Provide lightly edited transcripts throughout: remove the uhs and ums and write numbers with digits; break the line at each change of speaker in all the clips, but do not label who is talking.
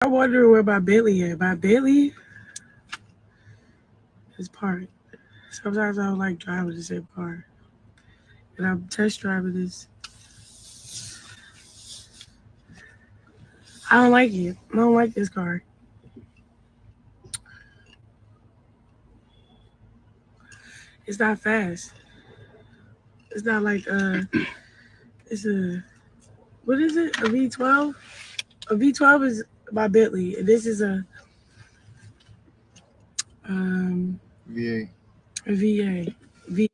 I wonder where my Bentley is. My Bentley is parked. Sometimes I don't like driving the same car. And I'm test driving this. I don't like it. I don't like this car. It's not fast. It's not like it's a what is it? A V12? A V12 is my Bentley, and this is um
VA.
a VA.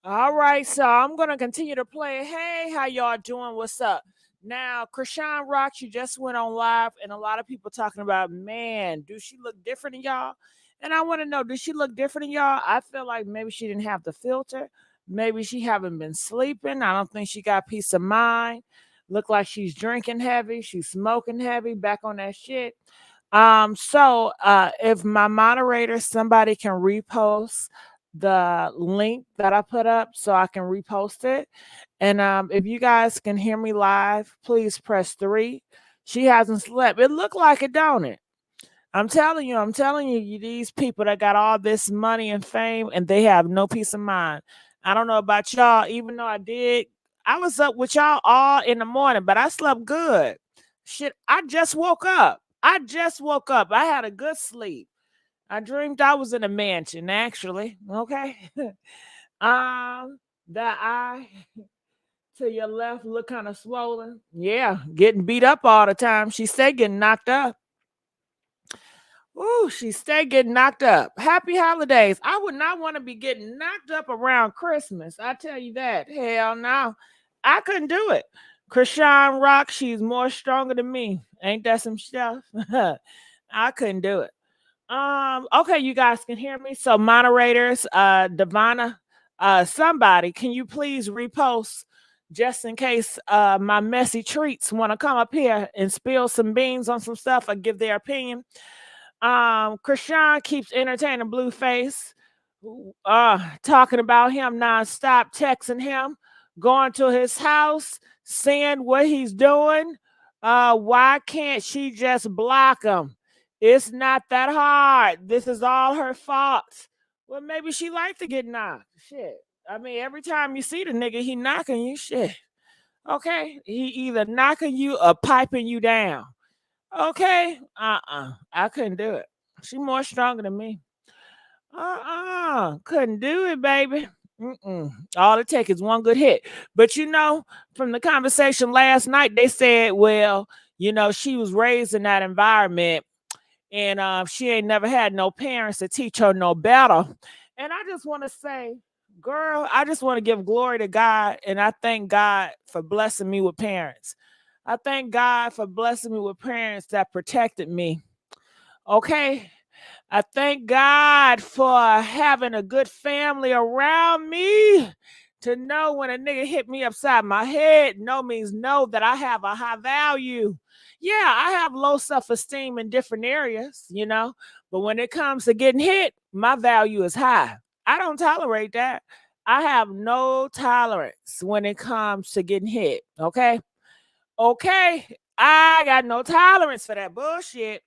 All right, so I'm gonna continue to play. Hey, how y'all doing? What's up? Now, Chrisean Rock, you just went on live, and a lot of people talking about, man, do she look different than y'all? And I want to know, does she look different than y'all? I feel like maybe she didn't have the filter. Maybe she haven't been sleeping. I don't think she got peace of mind. Look like she's drinking heavy. She's smoking heavy. Back on that shit. So if my moderator, somebody can repost the link that I put up so I can repost it. And if you guys can hear me live, please press 3. She hasn't slept. It looked like it, don't it? I'm telling you, these people that got all this money and fame and they have no peace of mind. I don't know about y'all, even though I was up with y'all all in the morning, but I slept good. Shit, I just woke up. I had a good sleep. I dreamed I was in a mansion, actually. Okay. That eye to your left look kind of swollen. Yeah, getting beat up all the time. She stay getting knocked up. Ooh, she stay getting knocked up. Happy holidays. I would not want to be getting knocked up around Christmas. I tell you that. Hell no. I couldn't do it. Chrisean Rock, she's more stronger than me. Ain't that some stuff? I couldn't do it. Okay, you guys can hear me. So moderators, Devana, somebody, can you please repost just in case my messy treats want to come up here and spill some beans on some stuff or give their opinion. Chrisean keeps entertaining Blueface, talking about him nonstop, texting him, going to his house, seeing what he's doing. Why can't she just block him? It's not that hard. This is all her fault. Well, maybe she like to get knocked. Shit. I mean, every time you see the nigga, he knocking you. Shit. Okay. He either knocking you or piping you down. Okay. I couldn't do it. She more stronger than me. Couldn't do it, baby. All it takes is one good hit. But from the conversation last night, they said, well, she was raised in that environment and she ain't never had no parents to teach her no better. And I just want to say, girl, I just want to give glory to God. And I thank God for blessing me with parents. I thank God for blessing me with parents that protected me. Okay. I thank God for having a good family around me to know when a nigga hit me upside my head, no means no, that I have a high value. Yeah, I have low self-esteem in different areas, but when it comes to getting hit, my value is high. I don't tolerate that. I have no tolerance when it comes to getting hit. Okay. Okay. I got no tolerance for that bullshit.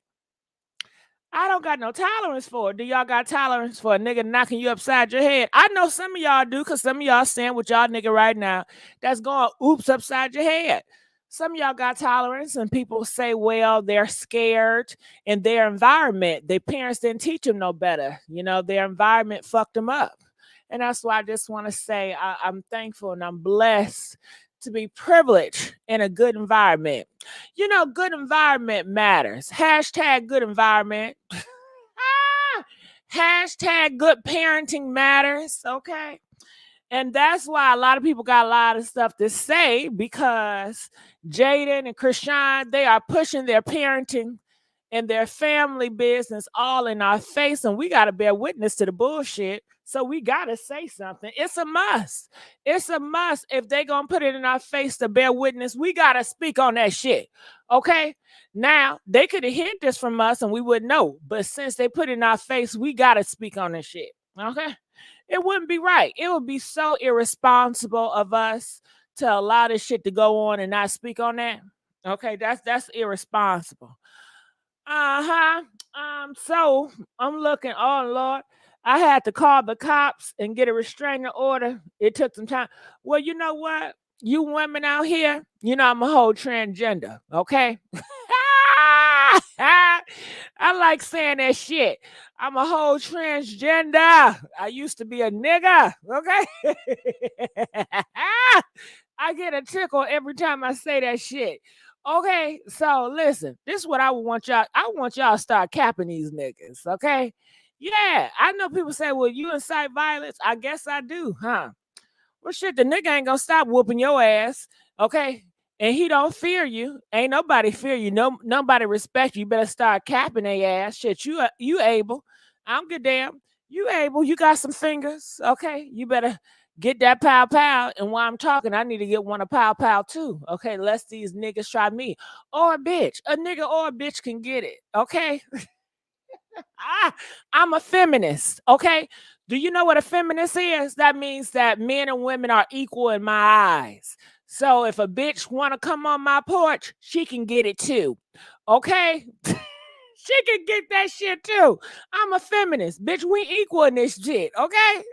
I don't got no tolerance for it. Do y'all got tolerance for a nigga knocking you upside your head? I know some of y'all do, because some of y'all stand with y'all nigga right now that's going oops upside your head. Some of y'all got tolerance, and people say, well, they're scared in their environment. Their parents didn't teach them no better. Their environment fucked them up. And that's why I just want to say I'm thankful and I'm blessed to be privileged in a good environment. Good environment matters. Hashtag good environment. Hashtag good parenting matters. Okay. And that's why a lot of people got a lot of stuff to say, because Jaden and Chrisean, they are pushing their parenting and their family business all in our face. And we got to bear witness to the bullshit. So we got to say something. It's a must. It's a must. If they going to put it in our face to bear witness, we got to speak on that shit. Okay. Now, they could have hid this from us and we wouldn't know. But since they put it in our face, we got to speak on this shit. Okay. It wouldn't be right. It would be so irresponsible of us to allow this shit to go on and not speak on that. Okay. That's irresponsible. Uh-huh. So I'm looking, oh Lord. I had to call the cops and get a restraining order. It took some time. Well, you know what? You women out here, you know I'm a whole transgender, okay? I like saying that shit. I'm a whole transgender. I used to be a nigga, okay? I get a tickle every time I say that shit. Okay, so listen, this is what I want y'all. I want y'all to start capping these niggas, okay? Yeah, I know people say, well, you incite violence. I guess I do, huh? Well, shit, the nigga ain't gonna stop whooping your ass, okay? And he don't fear you. Ain't nobody fear you. No, nobody respect you. You better start capping their ass. Shit, you able. I don't give a damn. You able. You got some fingers, okay? You better get that pow pow. And while I'm talking, I need to get one of pow pow too, okay? Lest these niggas try me. Or a bitch. A nigga or a bitch can get it, okay? I'm a feminist, okay? Do you know what a feminist is? That means that men and women are equal in my eyes. So if a bitch want to come on my porch, she can get it too, okay? She can get that shit too. I'm a feminist. Bitch, we equal in this shit, okay?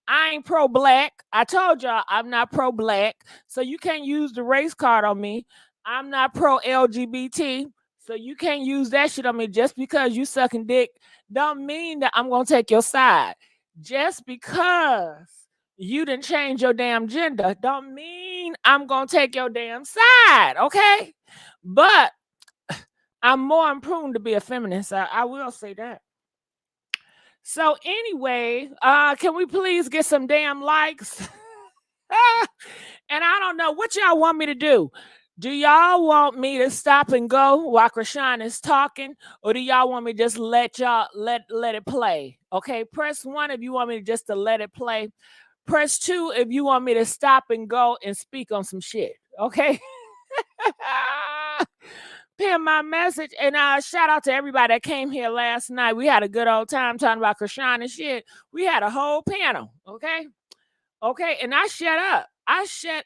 I ain't pro-black. I told y'all I'm not pro-black. So you can't use the race card on me. I'm not pro-LGBT. So you can't use that shit on me. Just because you sucking dick don't mean that I'm gonna take your side. Just because you didn't change your damn gender don't mean I'm gonna take your damn side, okay? But I'm more prone to be a feminist. I will say that. So anyway, can we please get some damn likes? And I don't know what y'all want me to do. Do y'all want me to stop and go while Chrisean is talking, or do y'all want me to just let it play? Okay, press 1 if you want me just to let it play. Press 2 if you want me to stop and go and speak on some shit. Okay. Pin my message, and shout out to everybody that came here last night. We had a good old time talking about Chrisean and shit. We had a whole panel, okay? Okay, and I shut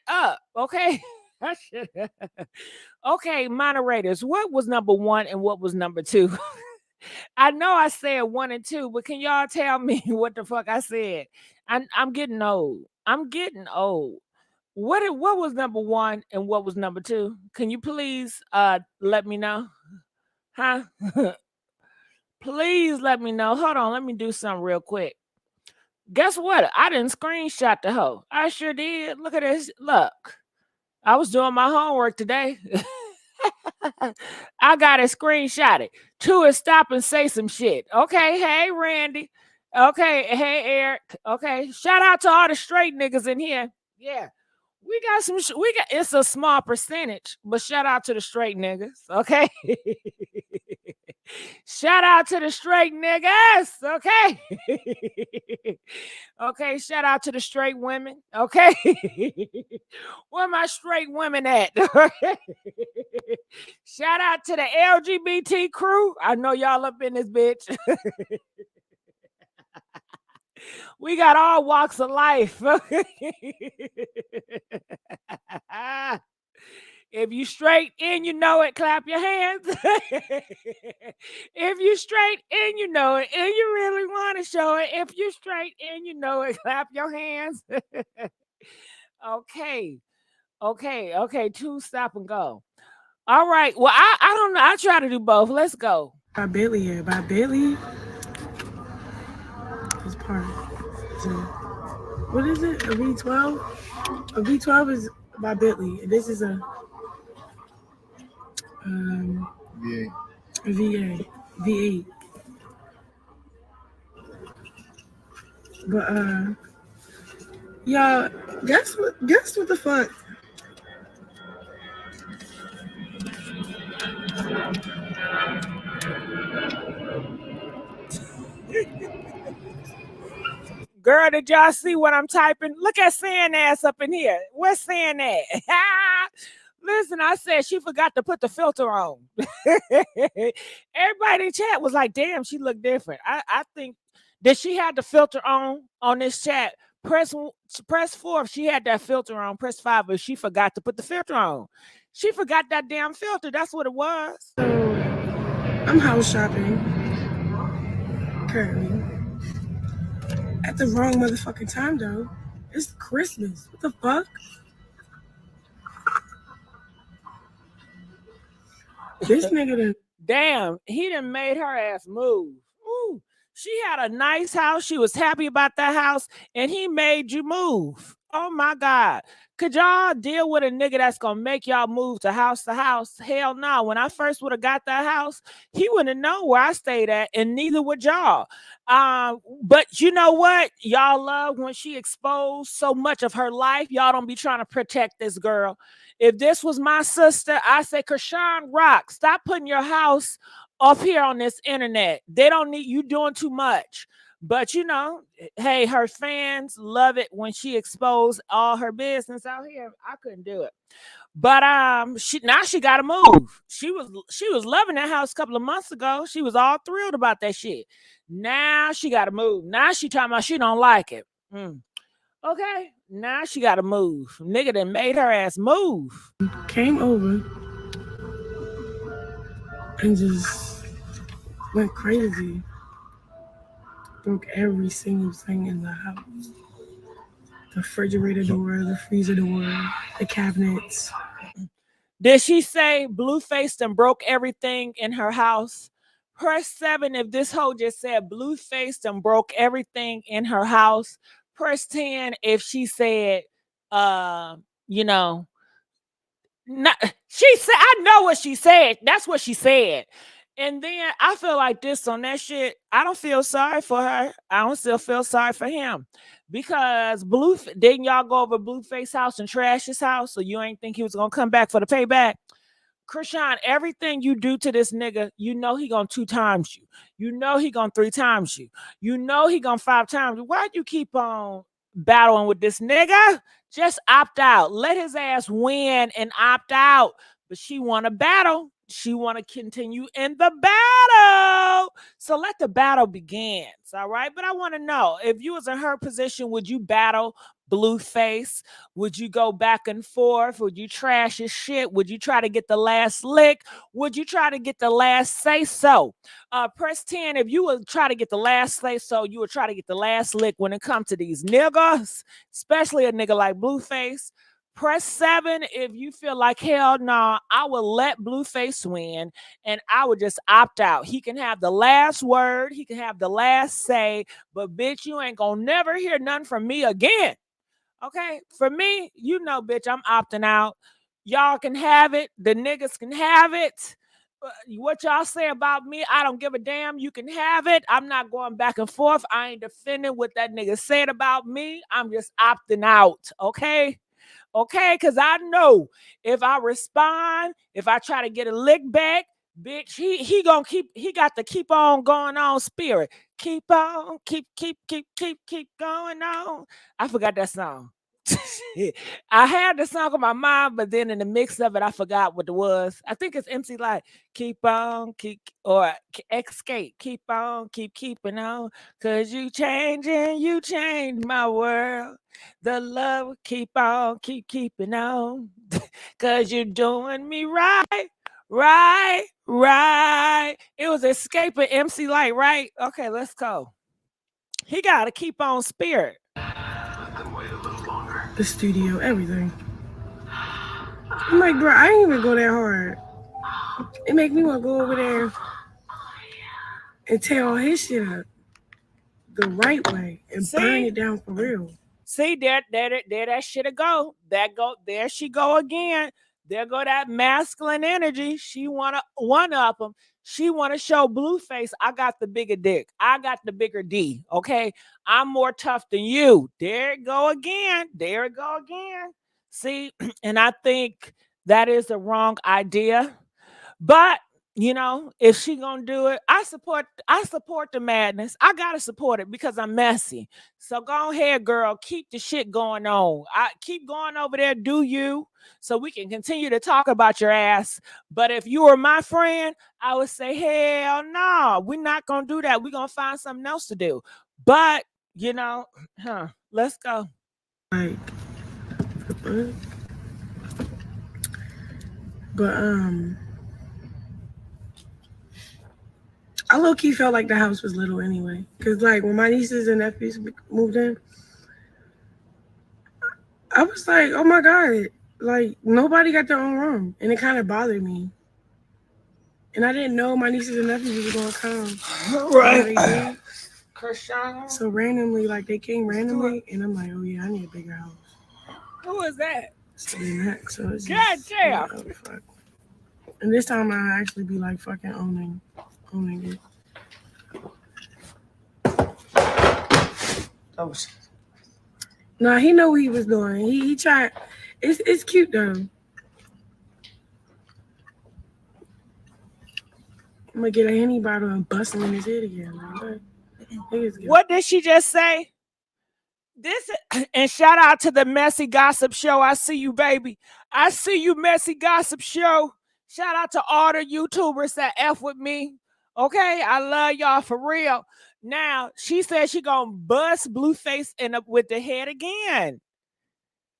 up, okay? I shut up. Okay, moderators, what was number 1 and what was number 2? I know I said 1 and 2, but can y'all tell me what the fuck I said? I'm getting old. I'm getting old. What was number 1 and what was number 2? Can you please let me know? Huh? Please let me know. Hold on, let me do something real quick. Guess what? I didn't screenshot the hoe. I sure did. Look at this. Look. I was doing my homework today. I got it screenshotted. 2 is stop and say some shit. Okay, hey Randy. Okay, hey Eric. Okay, shout out to all the straight niggas in here. Yeah. We got some. It's a small percentage, but shout out to the straight niggas. Okay. Shout out to the straight niggas. Okay. Okay. Shout out to the straight women. Okay. Where my straight women at? Shout out to the LGBT crew. I know y'all up in this bitch. We got all walks of life. If you straight and you know it, clap your hands. If you straight and you know it, and you really want to show it, if you straight and you know it, clap your hands. Okay. 2, stop and go. All right. Well, I don't know. I try to do both. Let's go.
By Billy here. By Billy. It's part. What is it? A V12? A V12 is by Bentley. This is a V8. V8. But y'all, guess what the fuck?
Girl, did y'all see what I'm typing? Look at Sand Ass up in here. Where's Sand at? Listen, I said she forgot to put the filter on. Everybody in chat was like, damn, she looked different. I think, did she have the filter on this chat? Press 4 if she had that filter on. Press 5 if she forgot to put the filter on. She forgot that damn filter. That's what it was.
So I'm house shopping currently. At the wrong motherfucking time though. It's Christmas. What the fuck? This nigga done.
Damn, he done made her ass move. Ooh, she had a nice house. She was happy about that house, and he made you move. Oh my God. Could y'all deal with a nigga that's gonna make y'all move to house? Hell no. When I first would have got that house, he wouldn't know where I stayed at, and neither would y'all. But you know what? Y'all love when she exposed so much of her life. Y'all don't be trying to protect this girl. If this was my sister, I say, Chrisean Rock, stop putting your house up here on this internet. They don't need you doing too much. But you know, hey, her fans love it when she exposed all her business out here. I couldn't do it. But she got to move. She was loving that house a couple of months ago. She was all thrilled about that shit. Now she got to move. Now she talking about she don't like it. Okay, now she got to move. Nigga that made her ass move.
Came over and just went crazy. Broke every single thing in the house. The refrigerator door, the freezer door, the cabinets.
Did she say Blueface and broke everything in her house? Press 7 if this hoe just said Blueface and broke everything in her house. Press 10 if she said, you know, not, she said, I know what she said. That's what she said. And then I feel like this on that shit. I don't feel sorry for her. I don't still feel sorry for him. Because didn't y'all go over Blueface house and trash his house? So you ain't think he was gonna come back for the payback? Chrisean, everything you do to this nigga, you know he gonna 2 times you. You know he gonna 3 times you. You know he gonna 5 times you. Why'd you keep on battling with this nigga? Just opt out. Let his ass win and opt out. But she want to battle. She want to continue in the battle. So let the battle begin. All right. But I want to know, if you was in her position, would you battle Blueface? Would you go back and forth? Would you trash his shit? Would you try to get the last lick? Would you try to get the last say so? Press 10 if you would try to get the last say so. You would try to get the last lick when it comes to these niggas, especially a nigga like Blueface. Press 7 if you feel like, hell no, I will let Blueface win and I would just opt out. He can have the last word. He can have the last say. But bitch, you ain't gonna never hear nothing from me again. Okay? For me, you know, bitch, I'm opting out. Y'all can have it. The niggas can have it. What y'all say about me, I don't give a damn. You can have it. I'm not going back and forth. I ain't defending what that nigga said about me. I'm just opting out. Okay? Okay, because I know if I respond, if I try to get a lick back, bitch, he got to keep on going on spirit. Keep on, keep going on. I forgot that song. I had the song on my mind, but then in the mix of it, I forgot what it was. I think it's MC like keep on, or escape, keep on, keeping on, cause you changing, you change my world. The love keep on, keeping on, cause you're doing me right. Right. It was escaping MC Light, right? Okay, let's go. He gotta keep on spirit.
The studio, everything. I'm like, bro, I ain't even go that hard. It make me want to go over there and tear all his shit up the right way and burn it down for real.
See, there that shit'll go. There she go again. There go that masculine energy. She wanna one up them. She wanna show Blueface, I got the bigger dick. I got the bigger D. Okay, I'm more tough than you. There it go again. There it go again. See, and I think that is the wrong idea. But you know, if she gonna do it, I support the madness. I gotta support it because I'm messy. So go ahead, girl. Keep the shit going on. I keep going over there, do you? So we can continue to talk about your ass. But if you were my friend, I would say, hell no, we're not gonna do that. We're gonna find something else to do. But you know, let's go.
Like, But I low key felt like the house was little anyway. Cause like when my nieces and nephews moved in, I was like, oh my god, like nobody got their own room, and it kind of bothered me. And I didn't know my nieces and nephews was gonna come.
Right.
They did.
Chrisean.
So randomly, like they came randomly, and I'm like, oh yeah, I need a bigger house.
Who is that?
So then that, so it's
God
just,
damn.
like, oh fuck. And this time I actually be like fucking owning it.
Oh shit.
Nah, he know what he was doing. He tried. It's cute though. I'm gonna get a Henny bottle and bust him in his head again.
What did she just say? This and shout out to the Messy Gossip Show. I see you, baby. I see you, Messy Gossip Show. Shout out to all the YouTubers that F with me. Okay, I love y'all for real. Now she said she gonna bust Blueface in up with the head again.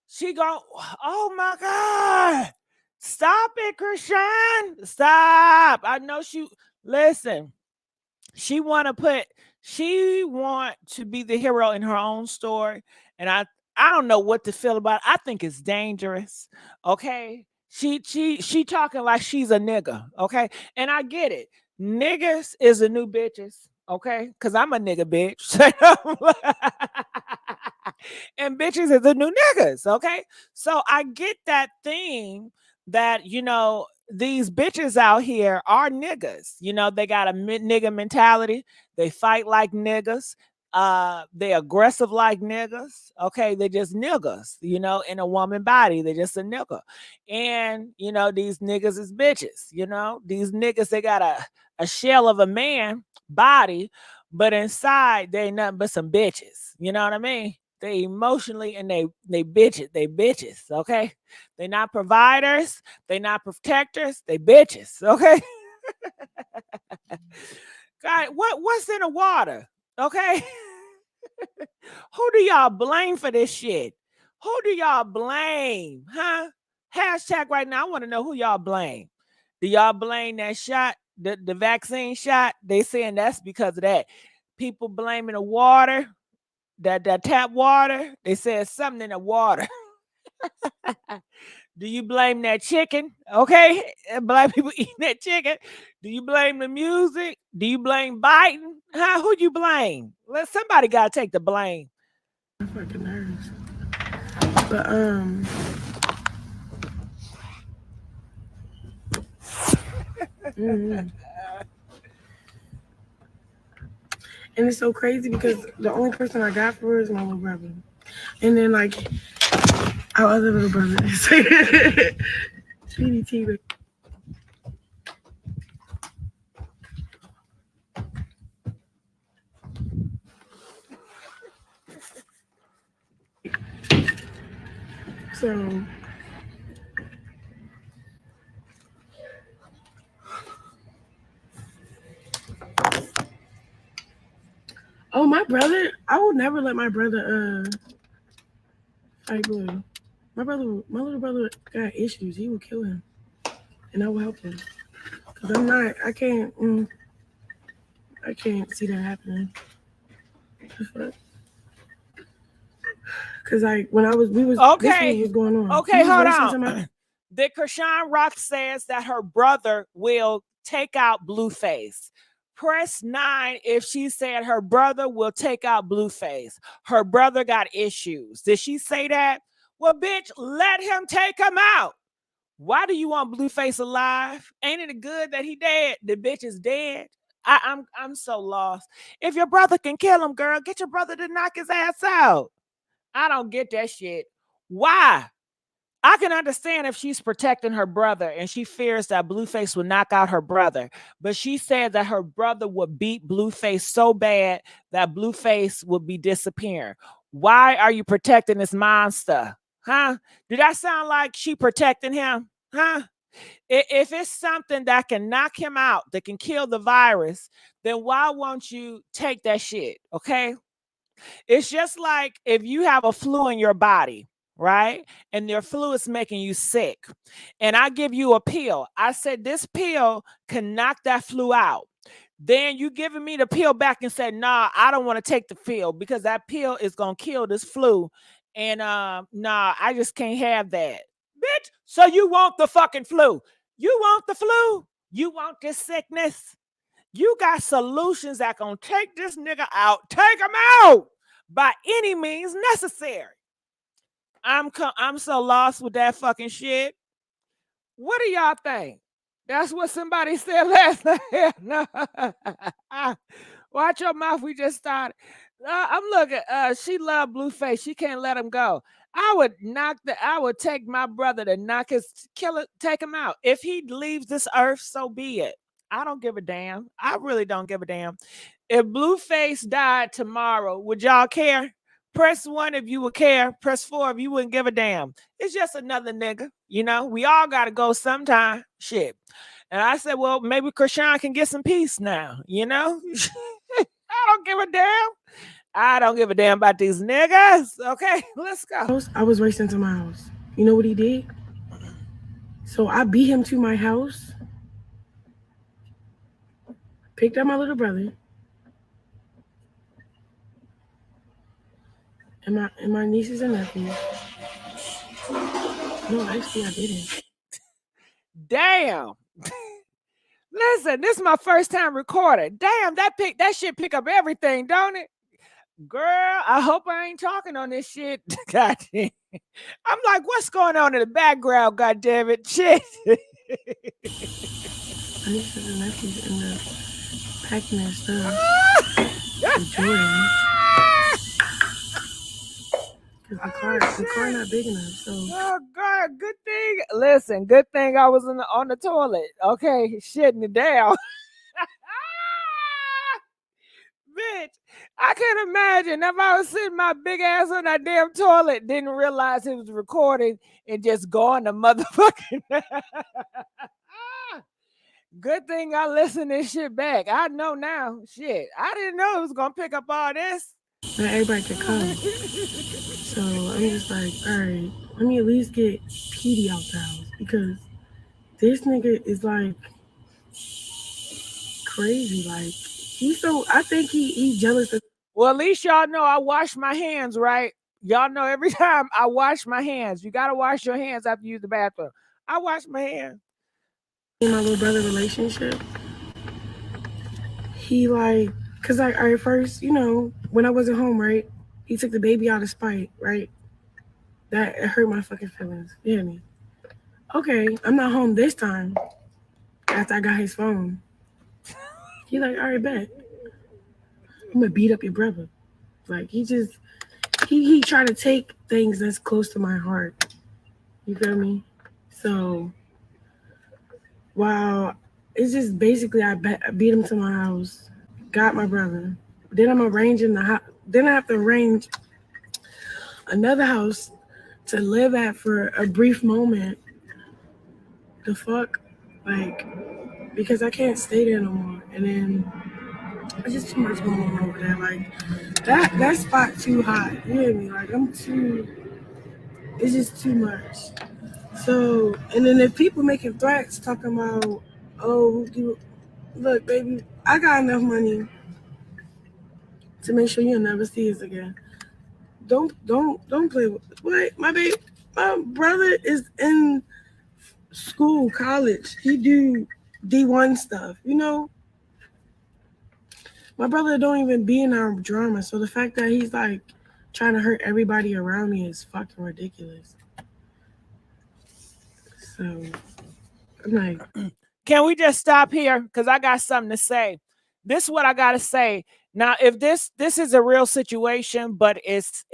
She gon' oh my god. Stop it, Chrisean. Stop. I know she listen. She want to be the hero in her own story. And I don't know what to feel about it. I think it's dangerous. Okay. She talking like she's a nigga. Okay. And I get it. Niggas is the new bitches. Okay. Cause I'm a nigga bitch. And bitches is the new niggas. Okay. So I get that thing that, these bitches out here are niggas. They got a nigga mentality. They fight like niggas. They aggressive like niggas. Okay, they just niggas. In a woman body, they just a nigga. And these niggas is bitches. These niggas, they got a shell of a man body, but inside they ain't nothing but some bitches. You know what I mean? They emotionally and they bitches. Okay, they not providers. They not protectors. They bitches. Okay. God, what's in the water? Okay. Who do y'all blame for this shit? Who do y'all blame? Huh? Hashtag right now. I want to know who y'all blame. Do y'all blame that shot, the vaccine shot? They saying that's because of that. People blaming the water, that tap water. They said something in the water. Do you blame that chicken? Okay, black people eating that chicken. Do you blame the music? Do you blame Biden? Huh? Who you blame? Somebody gotta take the blame.
I'm fucking nervous. But mm-hmm. And it's so crazy because the only person I got for her is my little brother, and then like our other little brother, PDT. So oh, my brother, I would never let my brother fight Blue. My little brother got issues. He will kill him, and I will help him. Cause I can't see that happening. Cause like when we was
okay,
this was going on.
Okay, hold on. The Chrisean Rock says that her brother will take out Blueface. Press 9 if she said her brother will take out Blueface. Her brother got issues. Did she say that? Well, bitch, let him take him out. Why do you want Blueface alive? Ain't it good that he dead? The bitch is dead. I'm so lost. If your brother can kill him, girl, get your brother to knock his ass out. I don't get that shit. Why? I can understand if she's protecting her brother and she fears that Blueface will knock out her brother. But she said that her brother would beat Blueface so bad that Blueface would be disappearing. Why are you protecting this monster? Huh? Did that sound like she protecting him? Huh? If it's something that can knock him out, that can kill the virus, then why won't you take that shit? Okay? It's just like if you have a flu in your body right? And your flu is making you sick. And I give you a pill. I said, this pill can knock that flu out. Then you giving me the pill back and said, nah, I don't want to take the pill because that pill is going to kill this flu. And nah, I just can't have that. Bitch, so you want the fucking flu. You want the flu. You want this sickness. You got solutions that gonna take this nigga out. Take him out by any means necessary. I'm so lost with that fucking shit. What do y'all think? That's what somebody said last night. No. Watch your mouth. We just started. I'm looking. She loved Blueface. She can't let him go. I would take my brother to knock his killer, take him out. If he leaves this earth, so be it. I don't give a damn. I really don't give a damn. If Blueface died tomorrow, would y'all care? Press 1 if you would care. Press 4 if you wouldn't give a damn. It's just another nigga. You know, we all got to go sometime. Shit. And I said, well, maybe Chrisean can get some peace now. You know? I don't give a damn. I don't give a damn about these niggas. Okay, let's go.
I was racing to my house. You know what he did? So I beat him to my house, picked up my little brother, and my nieces and nephews. No, actually I didn't.
Damn. Listen, this is my first time recording. Damn, that shit pick up everything, don't it? Girl, I hope I ain't talking on this shit. God damn. I'm like, what's going on in the background, god damn it? Shit.
My nieces and nephews end up packing their stuff with Jordan. Because the car not big enough, so.
Oh God, good thing. Listen, good thing I was on the toilet. Okay, shitting it down. Bitch, I can't imagine if I was sitting my big ass on that damn toilet, didn't realize it was recording and just going to motherfucking. Good thing I listened this shit back. I know now. Shit, I didn't know it was gonna pick up all this.
Not everybody could come. So I'm just like, all right, let me at least get Petey out the house because this nigga is like crazy. Like I think he jealous of.
Well, at least y'all know I wash my hands, right? Y'all know every time I wash my hands. You gotta wash your hands after you use the bathroom. I wash my hands.
In my little brother relationship, he like, cause like, all right, first, you know, when I wasn't home, right, he took the baby out of spite, right? That hurt my fucking feelings. You hear me? Okay, I'm not home this time. After I got his phone, he like, all right, bet. I'm gonna beat up your brother. Like he tried to take things that's close to my heart. You feel me? So, wow, it's just basically I beat him to my house, got my brother. Then I'm arranging the house. Then I have to arrange another house to live at for a brief moment. The fuck, like, because I can't stay there no more. And then it's just too much going on over there. Like that spot too hot. You hear me? Like it's just too much. So, and then if people making threats talking about, oh, look, baby, I got enough money to make sure you'll never see us again. Don't play with what my brother is in school, college. He do D1 stuff, you know. My brother don't even be in our drama, so the fact that he's like trying to hurt everybody around me is fucking ridiculous. So I'm like,
can we just stop here? Because I got something to say. This is what I gotta say. Now, if this is a real situation, but it's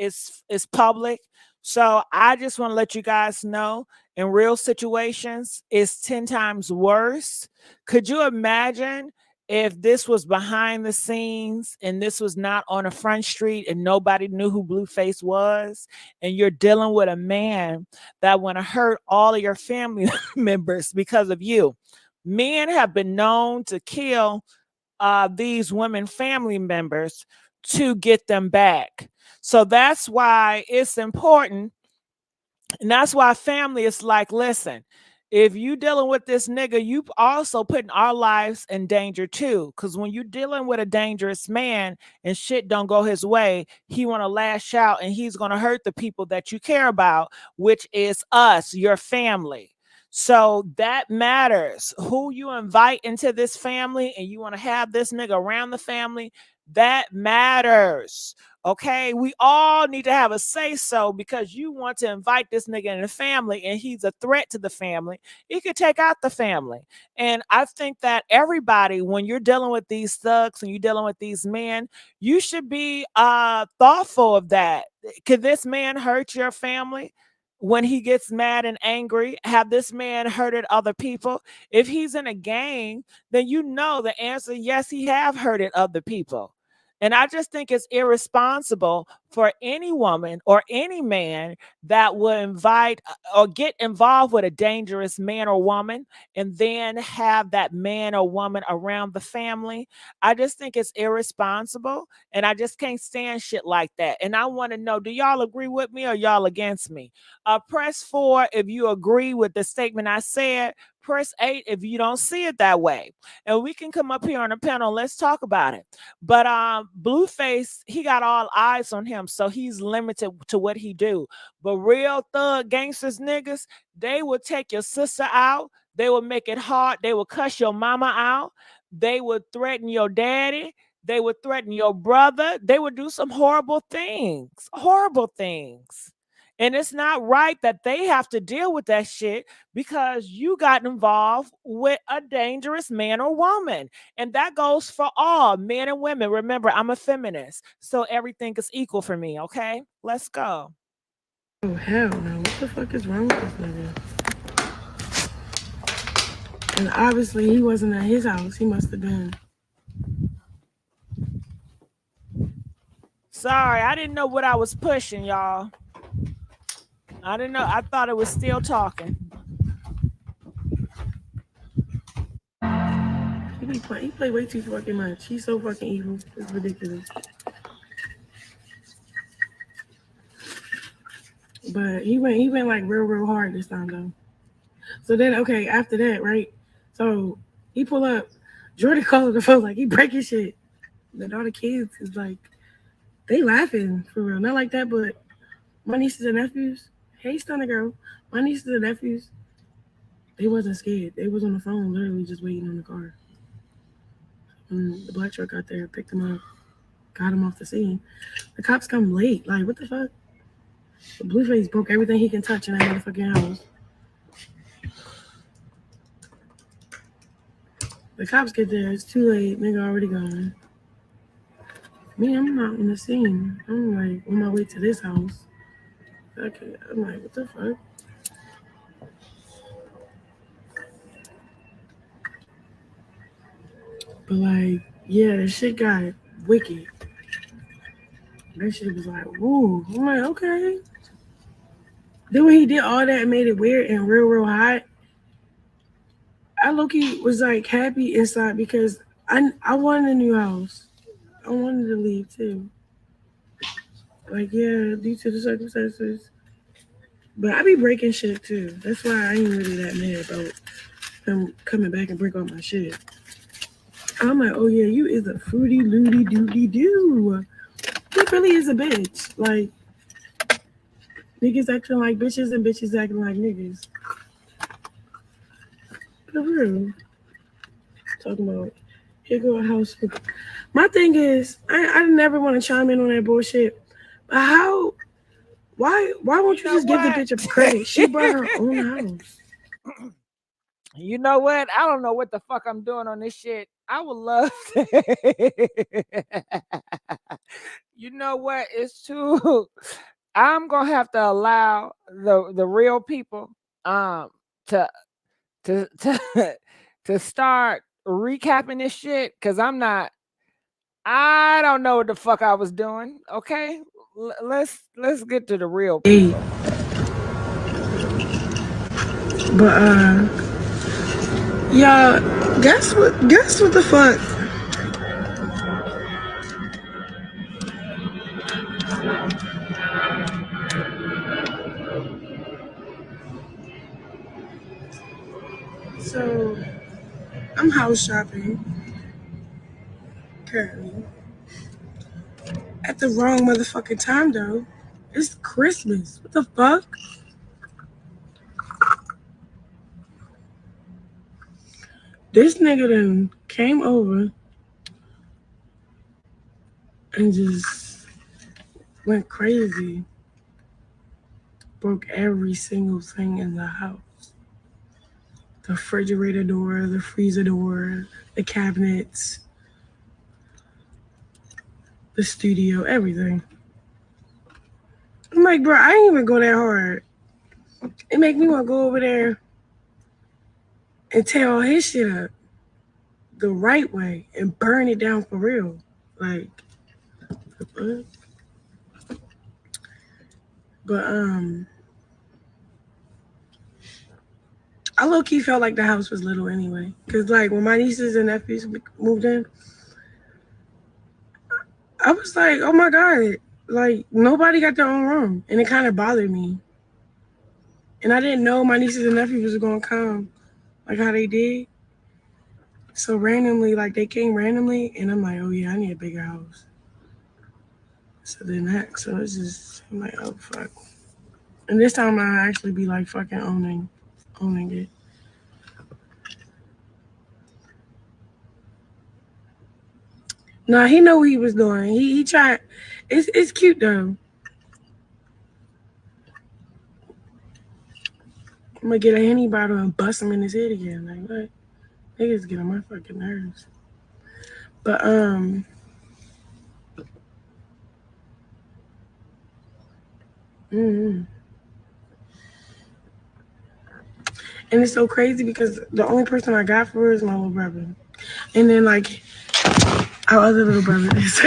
public, so I just want to let you guys know in real situations, it's 10 times worse. Could you imagine if this was behind the scenes and this was not on a front street and nobody knew who Blueface was, and you're dealing with a man that want to hurt all of your family members because of you? Men have been known to kill these women family members to get them back. So that's why it's important And that's why family is like, listen, if you dealing with this nigga, you also putting our lives in danger too. Cause when you dealing with a dangerous man and shit don't go his way, he want to lash out and he's going to hurt the people that you care about, which is us, your family. So that matters. Who you invite into this family and you want to have this nigga around the family, that matters. Okay, we all need to have a say so because you want to invite this nigga in the family and he's a threat to the family. He could take out the family. And I think that everybody, when you're dealing with these thugs and you're dealing with these men, you should be thoughtful of that. Could this man hurt your family? When he gets mad and angry, have this man hurted other people? If he's in a gang, then you know the answer, yes, he have hurted other people. And I just think it's irresponsible for any woman or any man that will invite or get involved with a dangerous man or woman and then have that man or woman around the family. I just think it's irresponsible and I just can't stand shit like that. And I want to know, do y'all agree with me or y'all against me? Press 4 if you agree with the statement I said. Press 8 if you don't see it that way. And we can come up here on the panel. Let's talk about it. But Blueface, he got all eyes on him, so he's limited to what he do. But real thug gangsters niggas, they will take your sister out. They will make it hard. They will cuss your mama out. They would threaten your daddy. They would threaten your brother. They would do some horrible things. Horrible things. And it's not right that they have to deal with that shit because you got involved with a dangerous man or woman. And that goes for all men and women. Remember, I'm a feminist, so everything is equal for me, okay? Let's go.
Oh, hell no. What the fuck is wrong with this nigga? And obviously, he wasn't at his house. He must have been.
Sorry, I didn't know what I was pushing, y'all. I didn't know. I thought it was still talking.
He play way too fucking much. He's so fucking evil. It's ridiculous. But he went like real hard this time though. So then okay, after that, right? So he pull up, Jordan calling the phone like he breaking shit. But all the kids is like they laughing for real. Not like that, but my nieces and nephews, hey stunner girl, my nieces and nephews, they wasn't scared. They was on the phone, literally just waiting on the car. When the black truck got there, picked him up, got him off the scene. The cops come late. Like, what the fuck? The Blueface broke everything he can touch in that motherfucking house. The cops get there, it's too late. Nigga already gone. Me, I'm not on the scene. I'm like on my way to this house. Okay, I'm like, what the fuck? But like, yeah, the shit got wicked. That shit was like, woo. I'm like, okay. Then when he did all that and made it weird and real hot, I low-key was like happy inside because I wanted a new house. I wanted to leave too. Like, yeah, due to the circumstances. But I be breaking shit too. That's why I ain't really that mad about him coming back and break all my shit. I'm like, oh yeah, you is a fruity looty doody doo. He really is a bitch. Like, niggas acting like bitches and bitches acting like niggas. For real. Talking about here go a house. My thing is, I never want to chime in on that bullshit. But how? Why won't you just give the bitch a credit? She bought her own house.
You know what? I don't know what the fuck I'm doing on this shit. I would love to. You know what? It's too. I'm gonna have to allow the real people to to start recapping this shit because I don't know what the fuck I was doing. Okay, let's get to the real people.
But y'all, guess what the fuck? house shopping currently. At the wrong motherfucking time though. It's Christmas. What the fuck? This nigga then came over and just went crazy. Broke every single thing in the house. The refrigerator door, the freezer door, the cabinets, the studio, everything. I'm like, bro, I ain't even go that hard. It make me want to go over there and tear all his shit up the right way and burn it down for real. Like, what? But I low-key felt like the house was little anyway. Cause like when my nieces and nephews moved in, I was like, oh my God, like nobody got their own room. And it kind of bothered me. And I didn't know my nieces and nephews were gonna come like how they did. So randomly, like they came randomly and I'm like, oh yeah, I need a bigger house. So it's just, I'm like, oh fuck. And this time I actually be like fucking owning it. Nah, he know what he was doing. He tried. It's cute though. I'm gonna get a Henny bottle and bust him in his head again. Like what? Niggas get on my fucking nerves. But And it's so crazy because the only person I got for her is my little brother. And then like our other little brother is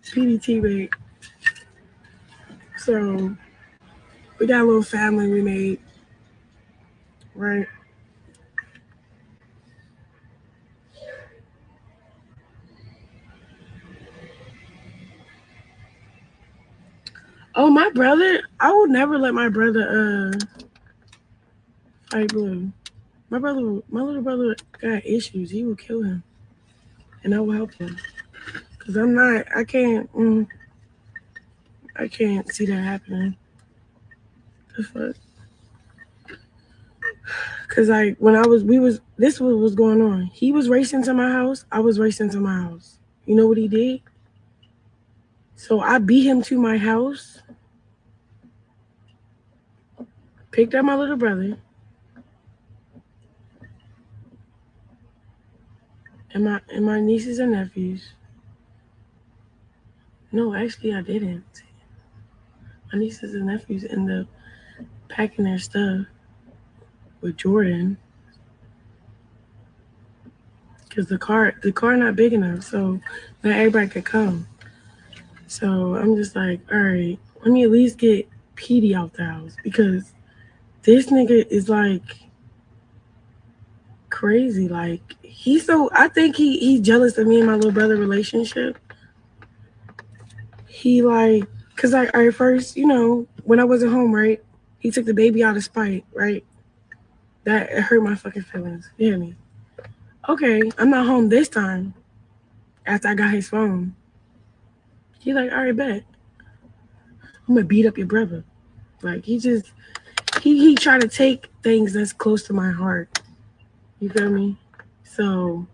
PDT mate. So we got a little family we made. Right. Oh, my brother, I would never let my brother fight Blue. My little brother got issues. He will kill him. And I will help him. Cause I can't see that happening. The fuck? Cause like when this was what's going on. He was racing to my house. I was racing to my house. You know what he did? So I beat him to my house. Picked up my little brother. And my nieces and nephews. No, actually I didn't. My nieces and nephews ended up packing their stuff with Jordan. Cause the car not big enough, so not everybody could come. So I'm just like, all right, let me at least get Petey out the house because this nigga is like crazy. Like I think he's jealous of me and my little brother relationship. He like, cause like, all right, first, when I wasn't home, right, he took the baby out of spite, right? That it hurt my fucking feelings. You hear me? Okay, I'm not home this time. After I got his phone, he like, all right, bet. I'm gonna beat up your brother. Like he tried to take things that's close to my heart. You feel me? So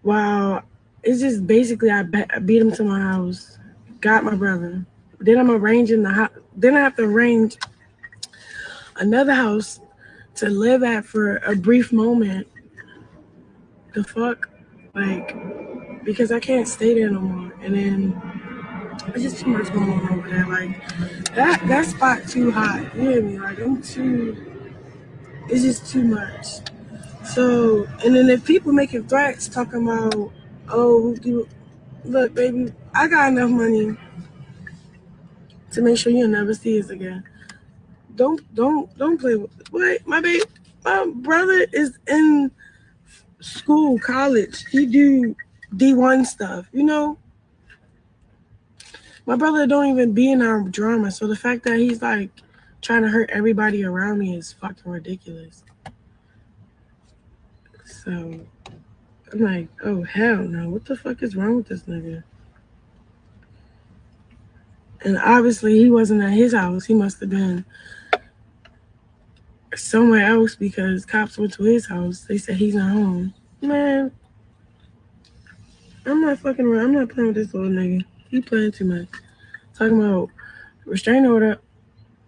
while it's just basically I beat him to my house, got my brother. Then I'm arranging the house. Then I have to arrange another house to live at for a brief moment. The fuck, like because I can't stay there no more. And then it's just too much going on over there. Like that spot too hot. You hear me? Like it's just too much. So, and then if people making threats talking about, oh, look, baby, I got enough money to make sure you'll never see us again. Don't play with what my brother is in school, college. He do D1 stuff, My brother don't even be in our drama, so the fact that he's like trying to hurt everybody around me is fucking ridiculous. So I'm like, oh hell no, what the fuck is wrong with this nigga? And obviously he wasn't at his house. He must have been somewhere else because cops went to his house. They said he's not home. Man, I'm not fucking around. I'm not playing with this little nigga. He playing too much. Talking about restraining order.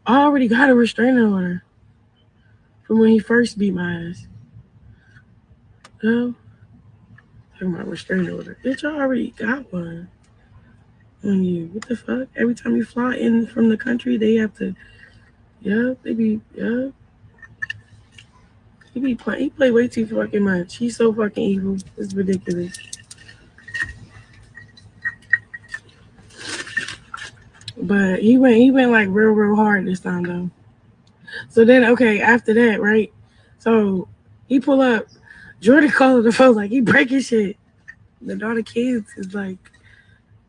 I already got a restraining order from when he first beat my ass. No? Talking about restraining order. Bitch, I already got one on you. What the fuck? Every time you fly in from the country, they have to. Yeah, they be. Yeah. He play way too fucking much. He's so fucking evil. It's ridiculous. But he went like real hard this time though. So then okay, after that, right? So he pull up, Jordan calling the phone like he breaking shit. The daughter kids is like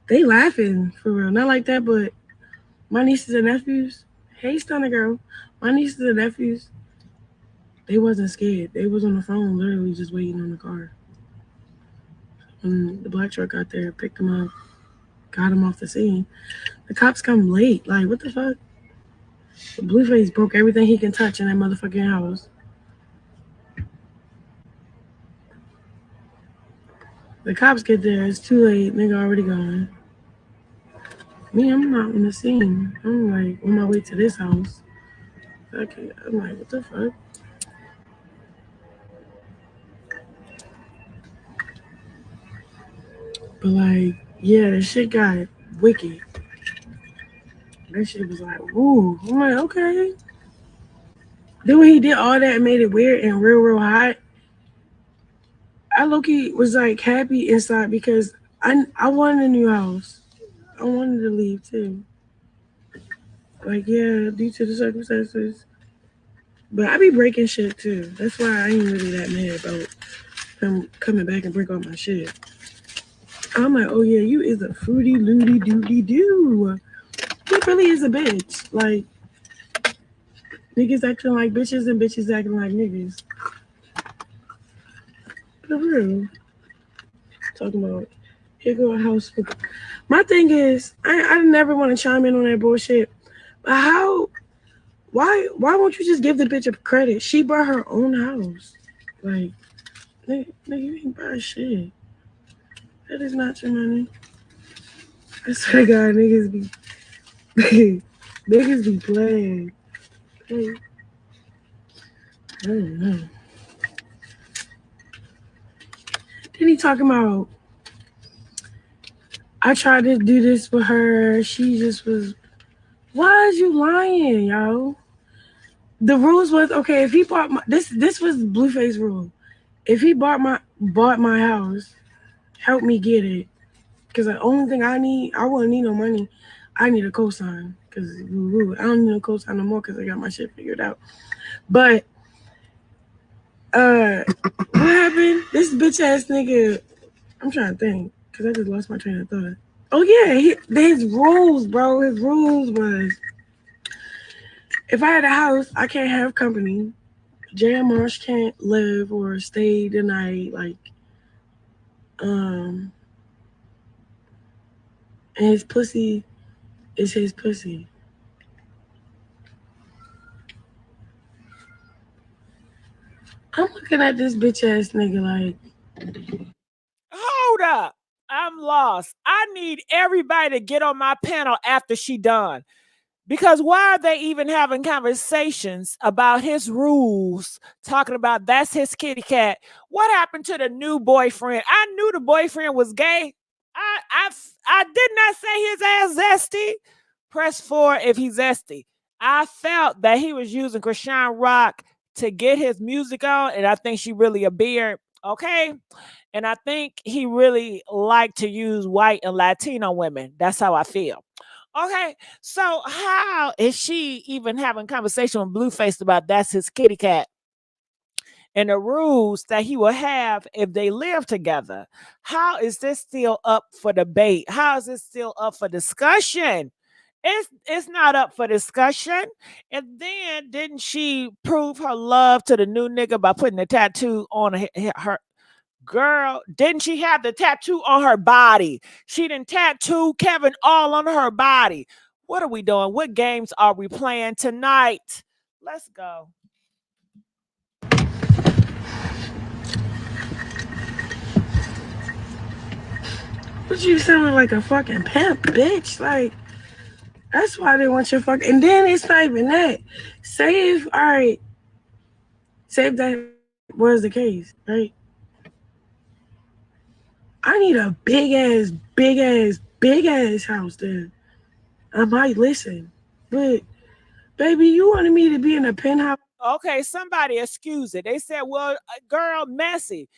they laughing for real. Not like that, but my nieces and nephews, hey stunner girl, my nieces and nephews, they wasn't scared. They was on the phone literally just waiting on the car. When the black truck got there, picked them up, got him off the scene. The cops come late. Like, what the fuck? Blueface broke everything he can touch in that motherfucking house. The cops get there. It's too late. Nigga already gone. Me, I'm not on the scene. I'm like on my way to this house. Okay, I'm like, what the fuck? But like, yeah, the shit got wicked. That shit was like, ooh. I'm like, okay. Then when he did all that and made it weird and real hot, I low-key was like happy inside because I wanted a new house. I wanted to leave too. Like, yeah, due to the circumstances. But I be breaking shit too. That's why I ain't really that mad about him coming back and break all my shit. I'm like, oh yeah, you is a fruity looty doody doo. He really is a bitch. Like, niggas acting like bitches and bitches acting like niggas. For real. Talking about, here go a house. My thing is, I never want to chime in on that bullshit. But why won't you just give the bitch a credit? She bought her own house. Like, nigga, you ain't buy shit. That is not your money. I swear to God, niggas be niggas be playing. Like, I don't know. Then he talking about I tried to do this with her. She just was. Why is you lying, yo? The rules was okay. If he bought my this was Blueface rule. If he bought my house, help me get it. Because the only thing I wouldn't need no money. I need a cosign. Because I don't need no cosign no more because I got my shit figured out. But what happened? This bitch ass nigga. I'm trying to think because I just lost my train of thought. Oh yeah, his rules, bro. His rules was if I had a house, I can't have company. J.M. Marsh can't live or stay the night. Like, and his pussy is his pussy. I'm looking at this bitch ass nigga like,
hold up. I'm lost. I need everybody to get on my panel after she done. Because why are they even having conversations about his rules, talking about that's his kitty cat? What happened to the new boyfriend? I knew the boyfriend was gay. I did not say his ass zesty. Press 4 if he's zesty. I felt that he was using Chrisean Rock to get his music on, and I think she really a beard. Okay. And I think he really liked to use white and Latino women. That's how I feel. Okay, so how is she even having conversation with Blueface about that's his kitty cat and the rules that he will have if they live together? How is this still up for debate? How is this still up for discussion? It's not up for discussion. And then didn't she prove her love to the new nigga by putting a tattoo on her girl? Didn't she have the tattoo on her body? She didn't tattoo Kevin all on her body. What are we doing? What games are we playing tonight? Let's go.
But you sounding like a fucking pimp, bitch. Like, that's why they want your fucking. And then it's not even that. Say if, all right, say if that was the case, right? I need a big ass house then. I might listen. But, baby, you wanted me to be in a penthouse.
Okay, somebody excuse it. They said, well, girl, Messy.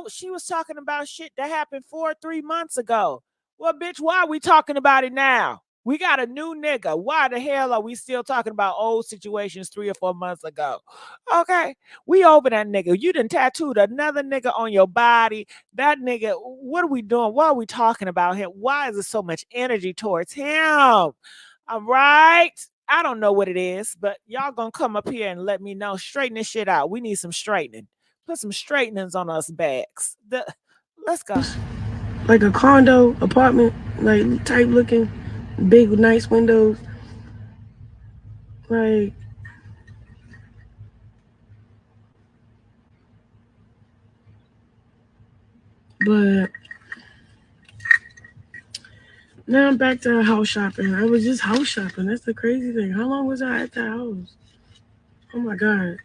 She was talking about shit that happened 3 months ago. Well, bitch, why are we talking about it now? We got a new nigga. Why the hell are we still talking about old situations 3 or 4 months ago? Okay, we over that nigga. You done tattooed another nigga on your body. That nigga, what are we doing? Why are we talking about him? Why is there so much energy towards him? All right. I don't know what it is, but y'all gonna come up here and let me know. Straighten this shit out. We need some straightening. Put some straighteners on us backs. Let's go.
Like a condo apartment, like type looking, big nice windows. Like, but now I'm back to house shopping. I was just house shopping. That's the crazy thing. How long was I at that house? Oh my god.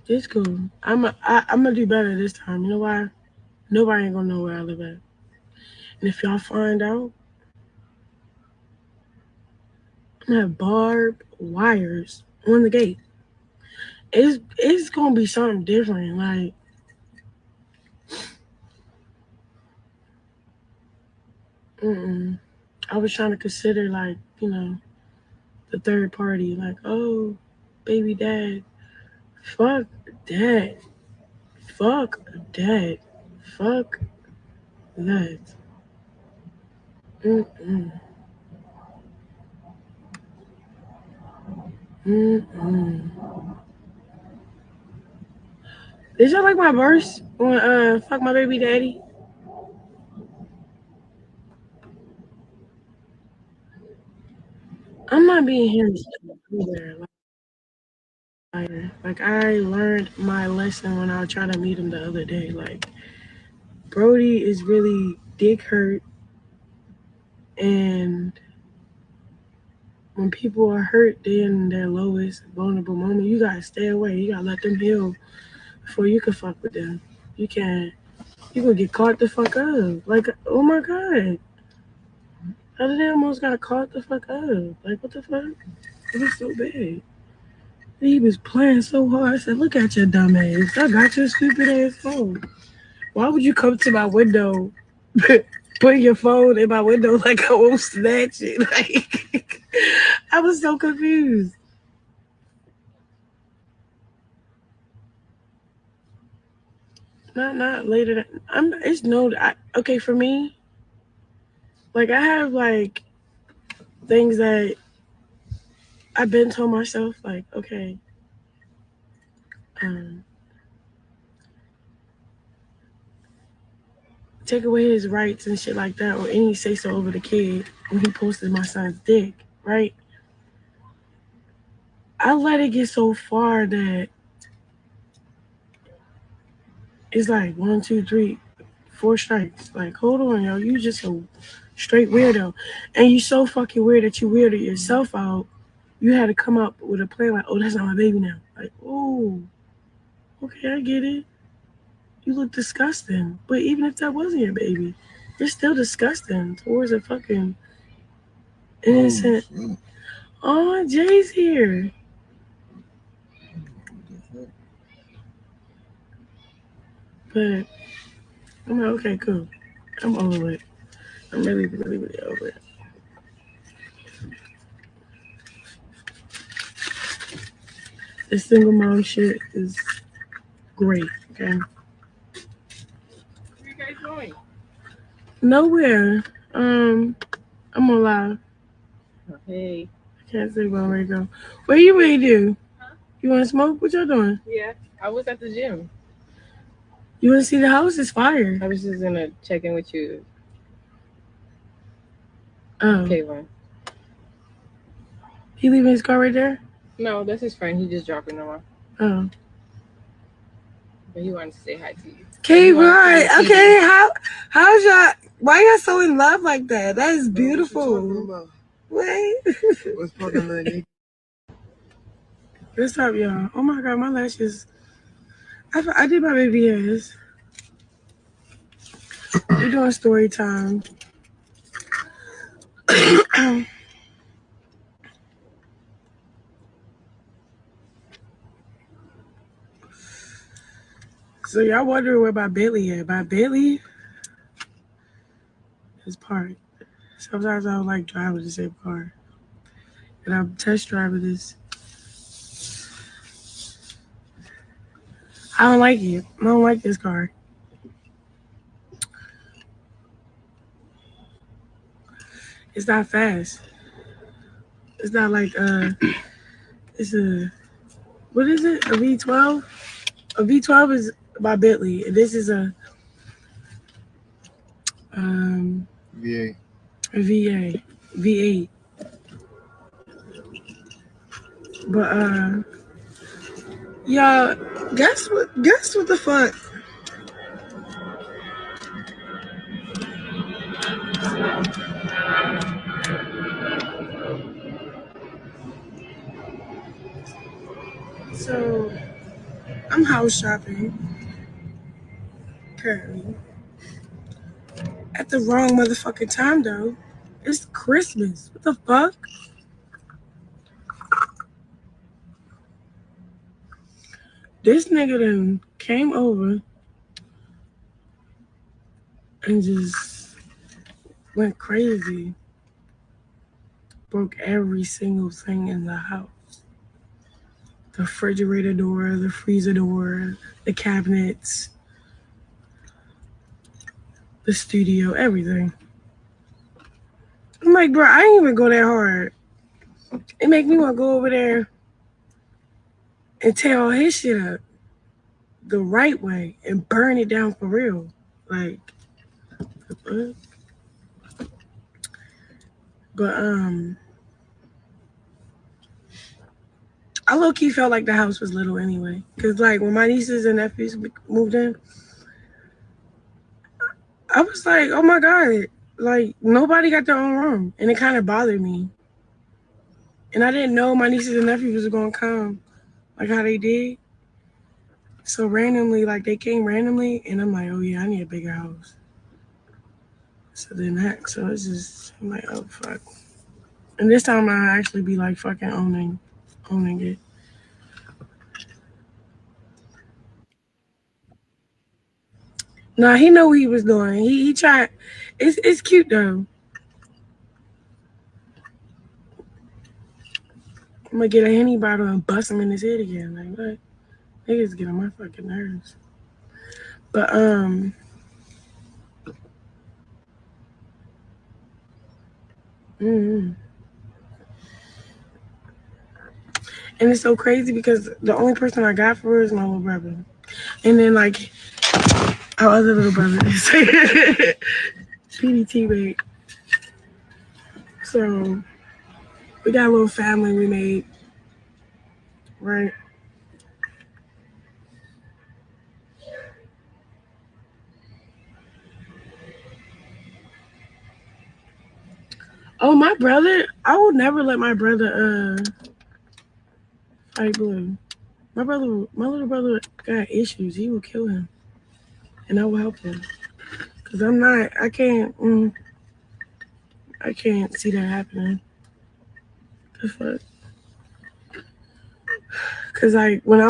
It's cool. I'm gonna do better this time. You know why? Nobody ain't gonna know where I live at. And if y'all find out, I'm gonna have barbed wires on the gate. It's gonna be something different. Like, I was trying to consider, like, the third party. Like, oh, baby dad, fuck dad, fuck dad, fuck that. Mm-mm. Mm-mm. Did y'all like my verse on fuck my baby daddy? I'm not being here either. Like I learned my lesson when I was trying to meet him the other day. Like Brody is really dick hurt, and when people are hurt, they're in their lowest vulnerable moment. You gotta stay away. You gotta let them heal before you can fuck with them. You can't. You gonna get caught the fuck up. Like, oh my god, the other day I almost got caught the fuck up. Like, what the fuck? It was so bad. He was playing so hard. I said, look at your dumb ass. I got your stupid ass phone. Why would you come to my window, put your phone in my window like I won't snatch it? Like, I was so confused. Not later. It's no. Okay, for me, like I have like things that I've been told myself. Like, okay, um, take away his rights and shit like that, or any say so over the kid when he posted my son's dick, right? I let it get so far that it's like 1, 2, 3, 4 strikes. Like, hold on, yo, you just a straight weirdo, and you so fucking weird that you weirded yourself out. You had to come up with a plan like, oh, that's not my baby now. Like, oh, okay, I get it. You look disgusting, but even if that wasn't your baby, you're still disgusting towards a fucking innocent. Oh, Jay's here. But I'm like, okay, cool. I'm over it. I'm really, really, really over it. The single mom shit is great. Okay.
What are you guys doing?
Nowhere. I'm on live.
Hey.
I can't say where I'm ready to go. What you ready to do? Huh? You want to smoke? What y'all doing?
Yeah, I was at the gym.
You want to see the house? It's fire.
I was just gonna check in with you.
Oh.
Caitlin.
He leaving his car right there?
No, that's his friend. He just dropping them off.
Oh.
But he wanted to say hi to you.
Okay, right. Okay, how's y'all? Why y'all so in love like that? That is beautiful. Wait.
What's fucking lady?
What's up, y'all? Oh my god, my lashes. I did my baby hairs. We're doing story time. So y'all wondering where my Bentley at? My Bentley is parked. Sometimes I don't like driving the same car. And I'm test driving this. I don't like it. I don't like this car. It's not fast. It's not like it's a, what is it? A V12? A V12 is my Bentley, and this is a
VA.
a VA, V8. But y'all, guess what? Guess what the fuck? So I'm house shopping currently at the wrong motherfucking time though. It's Christmas. What the fuck? This nigga then came over and just went crazy. Broke every single thing in the house. The refrigerator door, the freezer door, the cabinets, the studio, everything. I'm like, bro, I ain't even go that hard. It make me want to go over there and tear all his shit up the right way and burn it down for real. Like, but I low-key felt like the house was little anyway. Cause like when my nieces and nephews moved in, I was like, oh my God, like nobody got their own room. And it kind of bothered me. And I didn't know my nieces and nephews were gonna come like how they did. So randomly, like they came randomly, and I'm like, oh yeah, I need a bigger house. So it's just, I'm like, oh fuck. And this time I actually be like fucking owning it. Nah, he know what he was doing. He tried. It's cute though. I'm gonna get a Henny bottle and bust him in his head again. Like what? Niggas get on my fucking nerves. But and it's so crazy because the only person I got for her is my little brother. And then like our other little brother is Petey teammate. So we got a little family we made. Right. Oh, my brother, I would never let my brother fight Blue. My little brother got issues. He will kill him. And I will help him. Cause I can't see that happening. The fuck? Cause like when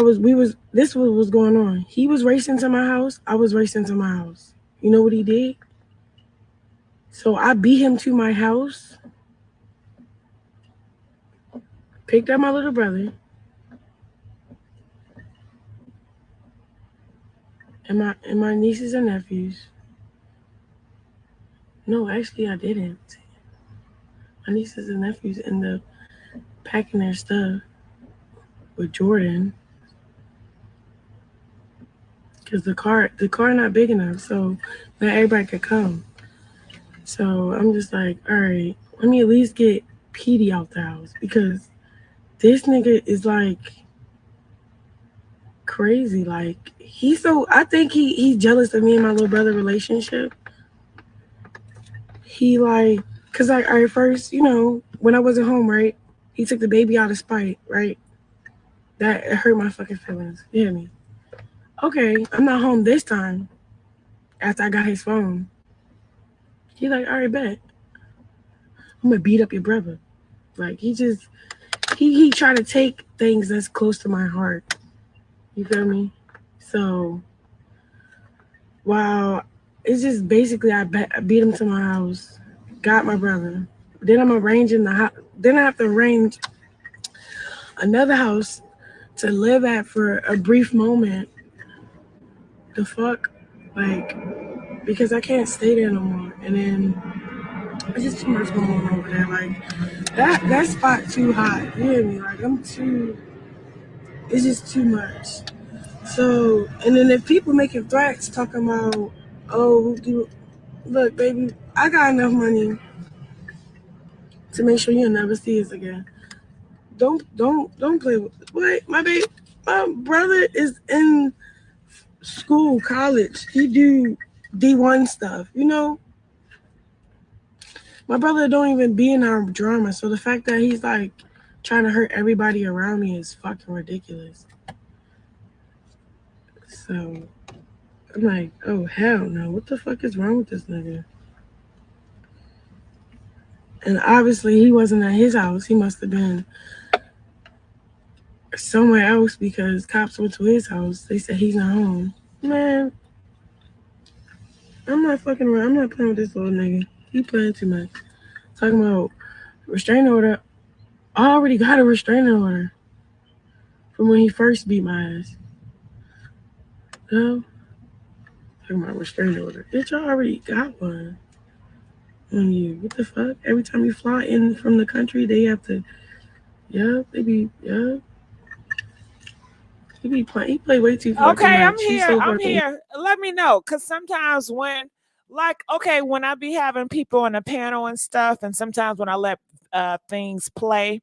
this was what's going on. He was racing to my house. I was racing to my house. You know what he did? So I beat him to my house. Picked up my little brother. And my nieces and nephews. No, actually, I didn't. My nieces and nephews end up packing their stuff with Jordan because the car not big enough, so not everybody could come. So I'm just like, all right, let me at least get Petey out the house because this nigga is like crazy. Like I think he's jealous of me and my little brother relationship. He like, cause like, all right, first, when I wasn't home, right, he took the baby out of spite, right. That hurt my fucking feelings. You hear me? Okay, I'm not home this time. After I got his phone, he like, all right, bet I'm gonna beat up your brother. Like he tried to take things that's close to my heart. You feel me? So wow, it's just basically I beat him to my house, got my brother. Then I'm arranging the house. Then I have to arrange another house to live at for a brief moment. The fuck, like because I can't stay there no more. And then it's just too much going on over there. Like that spot too hot. You hear me? Like I'm too. It's just too much. So, and then if people making threats talking about, oh, look, baby, I got enough money to make sure you'll never see us again. Don't play with what my brother is in school, college. He do D1 stuff, My brother don't even be in our drama, so the fact that he's like trying to hurt everybody around me is fucking ridiculous. So I'm like, oh hell no, what the fuck is wrong with this nigga? And obviously he wasn't at his house. He must have been somewhere else because cops went to his house. They said he's not home. Man, I'm not fucking around. I'm not playing with this little nigga. He playing too much. Talking about restraining order. I already got a restraining order from when he first beat my ass. No? Talking about restraining order. Bitch, I already got one on you. What the fuck? Every time you fly in from the country, they have to, yeah. He play way too fucking
Okay,
much. He's so
I'm
fucking.
here. Let me know, cause sometimes when, like, okay, when I be having people on the panel and stuff, and sometimes when I let things play,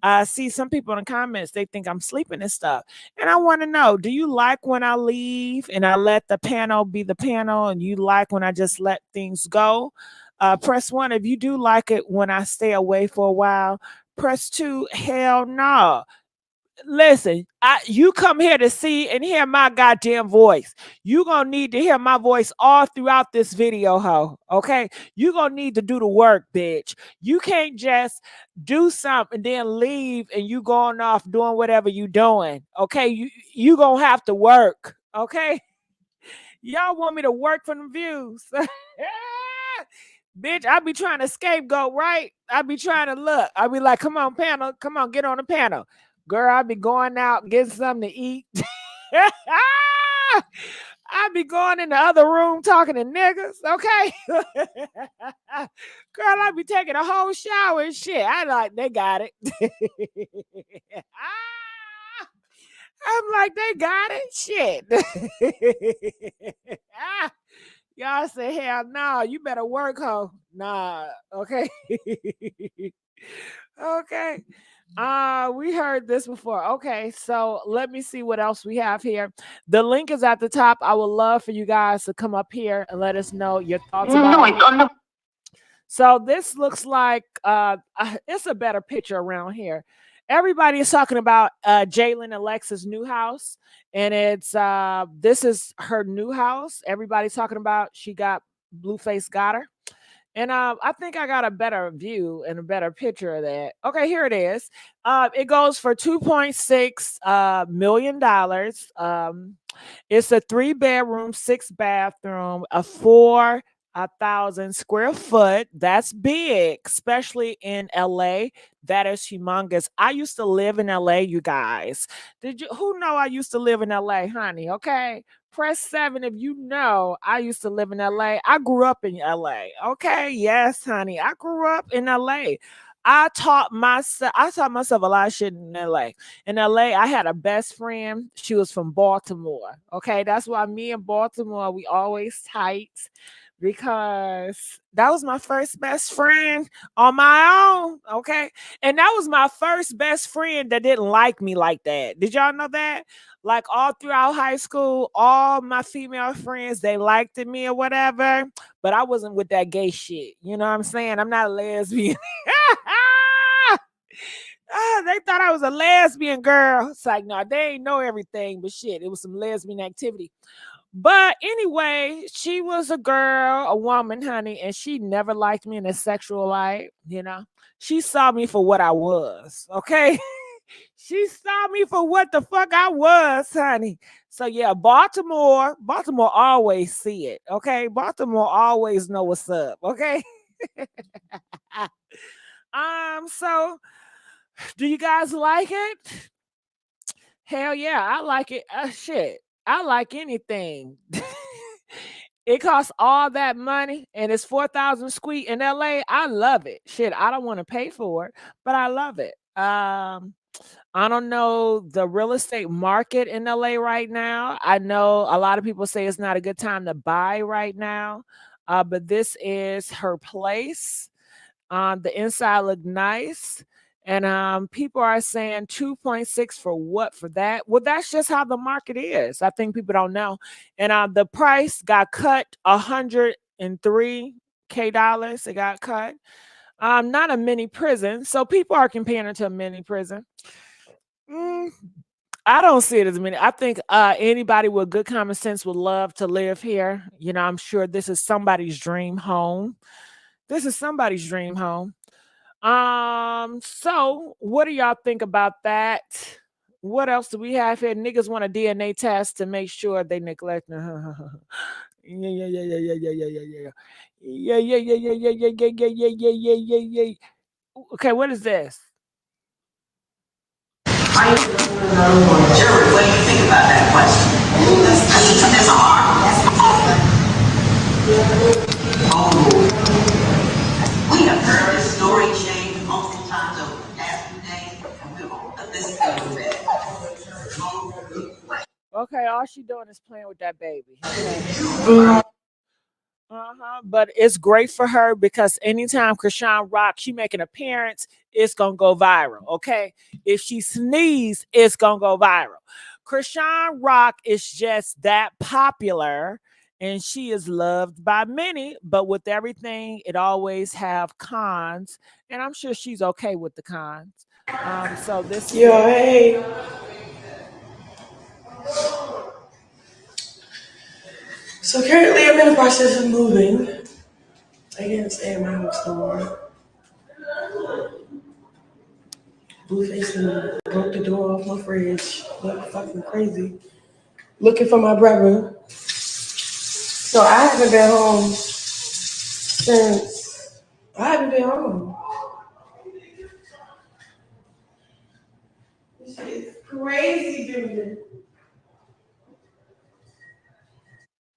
I see some people in the comments, they think I'm sleeping and stuff, and I want to know, do you like when I leave and I let the panel be the panel, and you like when I just let things go? Press 1 if you do like it when I stay away for a while. Press 2, hell no. Listen, you come here to see and hear my goddamn voice. You gonna need to hear my voice all throughout this video, ho. Okay, you gonna need to do the work, bitch. You can't just do something and then leave and you going off doing whatever you doing. Okay, you gonna have to work. Okay, y'all want me to work for the views. Bitch, I be trying to scapegoat, right? I be trying to look. I be like, come on, panel. Come on, get on the panel. Girl, I be going out, getting something to eat. I be going in the other room talking to niggas, okay? Girl, I be taking a whole shower and shit. I like, they got it. I'm like, they got it? Shit. Y'all say, hell no, you better work, ho. Nah, okay. Okay. We heard this before. Okay, so let me see what else we have here. The link is at the top. I would love for you guys to come up here and let us know your thoughts about it. So this looks like it's a better picture around here. Everybody is talking about Jalen Alexa's new house, and it's this is her new house. Everybody's talking about she got Blueface got her. And I think I got a better view and a better picture of that. Okay, here it is. It goes for $2.6 million. It's a 3-bedroom, 6-bathroom, a 4 1,000 square foot. That's big, especially in LA. That is humongous. I used to live in LA, you guys. Who know I used to live in LA, honey? Okay. Press 7 if you know I used to live in LA. I grew up in LA. Okay. Yes, honey. I grew up in LA. I taught myself a lot of shit in LA. In LA, I had a best friend. She was from Baltimore. Okay. That's why me and Baltimore, we always tight, because that was my first best friend on my own. Okay. And that was my first best friend that didn't like me like that. Did y'all know that? Like all throughout high school, all my female friends, they liked me or whatever, but I wasn't with that gay shit. You know what I'm saying? I'm not a lesbian. They thought I was a lesbian girl. It's like, no, they ain't know everything, but shit, it was some lesbian activity. But anyway, she was a girl, a woman, honey, and she never liked me in a sexual light, you know. She saw me for what I was, okay? She saw me for what the fuck I was, honey. So yeah, Baltimore always see it, okay? Baltimore always know what's up, okay? So do you guys like it? Hell yeah, I like it. Shit, I like anything. It costs all that money and it's 4,000 square in LA. I love it. Shit, I don't want to pay for it, but I love it. I don't know the real estate market in LA right now. I know a lot of people say it's not a good time to buy right now, but this is her place. The inside looked nice. And people are saying 2.6 for what? For that? Well, that's just how the market is. I think people don't know. And the price got cut $103K. It got cut. Not a mini prison. So people are comparing it to a mini prison. I don't see it as many. I think anybody with good common sense would love to live here. You know, I'm sure this is somebody's dream home. This is somebody's dream home. So what do y'all think about that? What else do we have here? Niggas want a DNA test to make sure they neglect. Yeah. Okay, what is this?
Jerry, what do you think about that question? It's hard. We have heard this story change multiple times over the past few days, and we're going to put this over there.
Okay, all she doing is playing with that baby. Okay. But it's great for her because anytime Chrisean Rock, she make an appearance, it's gonna go viral. Okay. If she sneeze, it's gonna go viral. Chrisean Rock is just that popular and she is loved by many, but with everything, it always have cons. And I'm sure she's okay with the cons. So this is
hey. So currently I'm in the process of moving. I can't stay in my house no more. Blueface and broke the door off my fridge. Look fucking crazy. Looking for my brother. So I haven't been home since I haven't been home. This shit is crazy, dude.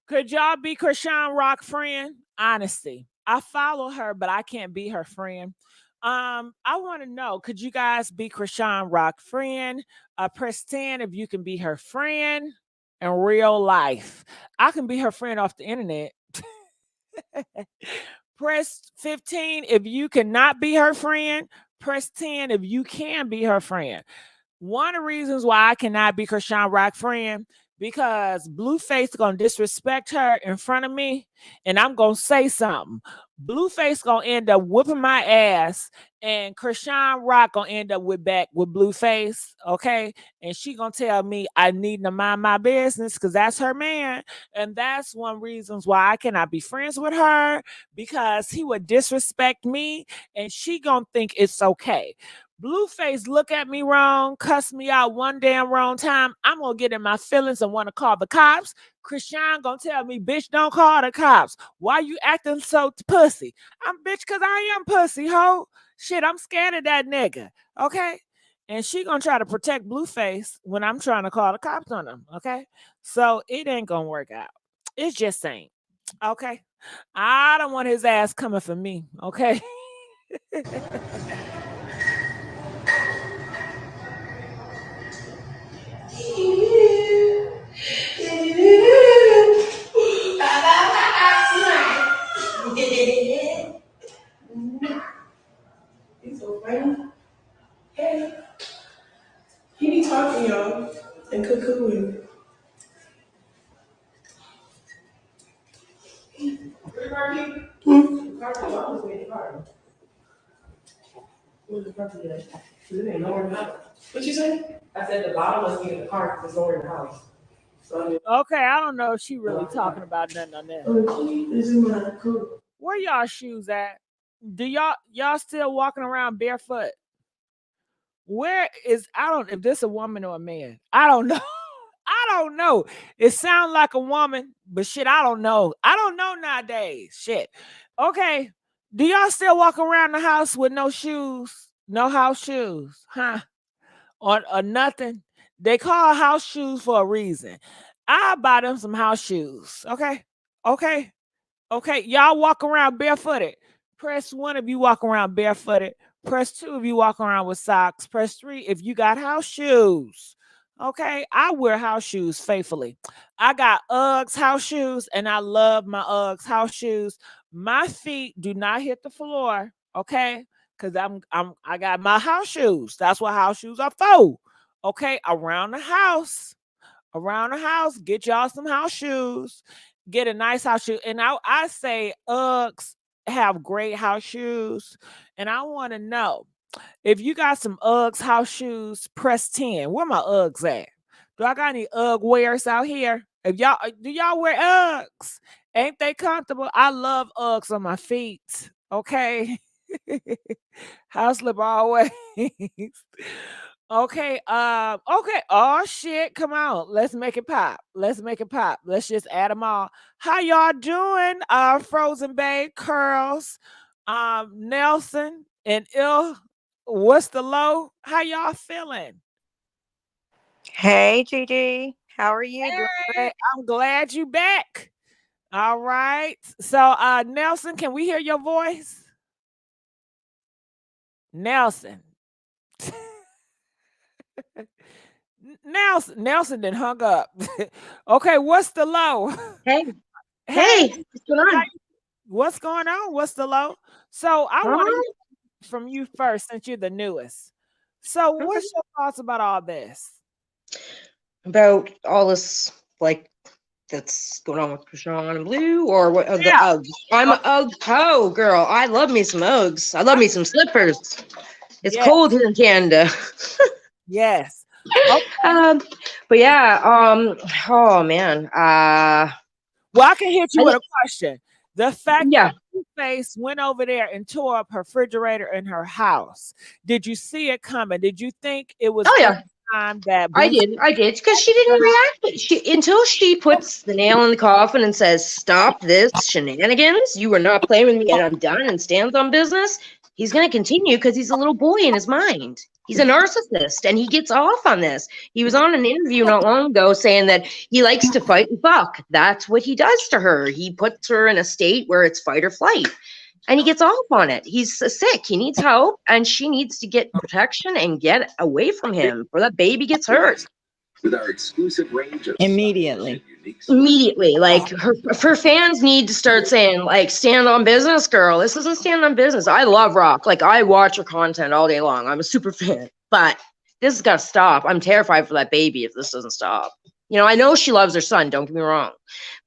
Could y'all be Chrisean Rock friend? Honesty. I follow her, but I can't be her friend. I want to know, could you guys be Chrisean Rock friend? Press 10 if you can be her friend in real life. I can be her friend off the internet. Press 15 if you cannot be her friend. Press 10 if you can be her friend. One of the reasons why I cannot be Chrisean Rock friend, because Blueface gonna disrespect her in front of me, and I'm gonna say something. Blueface gonna end up whooping my ass, and Chrisean Rock gonna end up with Blueface, okay? And she gonna tell me I need to mind my business because that's her man, and that's one reasons why I cannot be friends with her, because he would disrespect me, and she gonna think it's okay. Blueface look at me wrong, cuss me out one damn wrong time, I'm gonna get in my feelings and want to call the cops. Chrisean gonna tell me, bitch, don't call the cops. Why you acting so pussy? I'm bitch, cause I am pussy, ho. Shit, I'm scared of that nigga. Okay. And she gonna try to protect Blueface when I'm trying to call the cops on him. Okay. So it ain't gonna work out. It's just ain't. Okay. I don't want his ass coming for me. Okay.
He's so funny. Hey, he be talking, y'all, and cuckooing. Where's Marky? What you say? I said the bottle must be in the car because it's nowhere in the house. So
Okay, I don't know if she really talking about nothing on that.
this is my coat.
Where y'all shoes at? Do y'all still walking around barefoot? Where is if this a woman or a man? I don't know. I don't know. It sounds like a woman, but shit, I don't know. I don't know nowadays. Shit. Okay. Do y'all still walk around the house with no shoes? No house shoes, huh? Or nothing? They call house shoes for a reason. I'll buy them some house shoes. Okay. Okay. Okay. Y'all walk around barefooted. Press 1 if you walk around barefooted. Press 2 if you walk around with socks. Press 3 if you got house shoes. Okay, I wear house shoes faithfully. I got Uggs house shoes, and I love my Uggs house shoes. My feet do not hit the floor, okay? Because I got my house shoes. That's what house shoes are for. Okay, around the house, get y'all some house shoes. Get a nice house shoe. And I say Uggs have great house shoes. And I want to know, if you got some Uggs house shoes, press 10. Where my Uggs at? Do I got any Ugg wears out here? Do y'all wear Uggs? Ain't they comfortable? I love Uggs on my feet. Okay. House slip always. Okay. Okay. Oh shit. Come on. Let's make it pop. Let's just add them all. How y'all doing? Frozen Bay, Curls, Nelson, and What's the low? How y'all feeling?
Hey, Gigi. How are you? Doing
Hey,
great.
I'm glad you back. All right. So, Nelson, can we hear your voice? Nelson. Nelson then hung up. Okay, what's the low?
Hey, what's going on?
What's going on? What's the low? So I want to hear from you first, since you're the newest. So what's your thoughts about all this?
About all this, like, that's going on with Chrisean and Blue, or what? The Uggs. I'm an Ugg toe girl. I love me some Uggs. I love me some slippers. It's cold here in Canada.
Yes. Okay.
But yeah, oh man.
Well, I can hit you with a question. The fact that Blueface went over there and tore up her refrigerator in her house, did you see it coming? Did you think it was time that
I did, because she didn't react. Until she puts the nail in the coffin and says, "Stop this shenanigans. You are not playing with me, and I'm done," and stands on business. He's going to continue because he's a little boy in his mind. He's a narcissist, and he gets off on this. He was on an interview not long ago saying that he likes to fight and fuck. That's what he does to her. He puts her in a state where it's fight or flight, and he gets off on it. He's sick. He needs help, and she needs to get protection and get away from him before that baby gets hurt.
With our exclusive range of
Immediately, like her fans need to start saying, like, stand on business, girl. This isn't stand on business. I love Rock. Like, I watch her content all day long. I'm a super fan, but this has got to stop. I'm terrified for that baby if this doesn't stop. You know, I know she loves her son, don't get me wrong,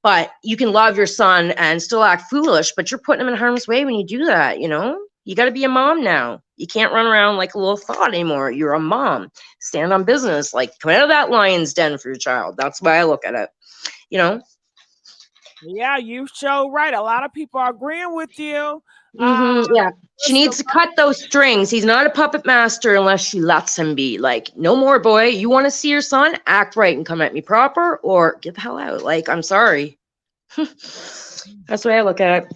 but you can love your son and still act foolish, but you're putting him in harm's way when you do that. You know, you got to be a mom now. You can't run around like a little thought anymore. You're a mom. Stand on business. Like, come out of that lion's den for your child. That's why I look at it. You know?
Yeah, you show right. A lot of people are agreeing with you.
Yeah. She
what's the
needs to cut those strings. He's not a puppet master unless she lets him be. Like, no more, boy. You want to see your son? Act right and come at me proper, or get the hell out. Like, I'm sorry. That's the way I look at it.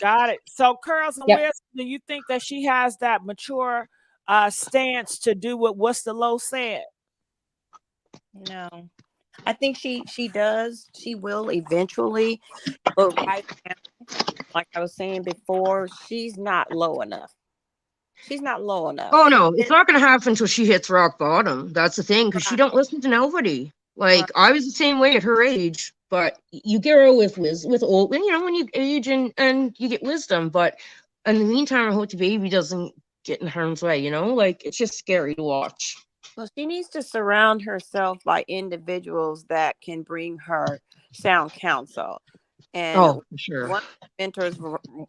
Got it. So, Curls and
Yep.
Wisdom, do you think that she has that mature stance to do what What's the Low said?
No, I think she does. She will eventually, but right now, like I was saying before, she's not low enough. She's not low enough.
Oh no, it's not gonna happen until she hits rock bottom. That's the thing, because she don't listen to nobody. Like I was the same way at her age, but you grow with old, you know, when you age and you get wisdom. But in the meantime, I hope the baby doesn't get in harm's way. You know, like it's just scary to watch.
Well, she needs to surround herself by individuals that can bring her sound counsel. And
Oh, for sure.
one of my mentors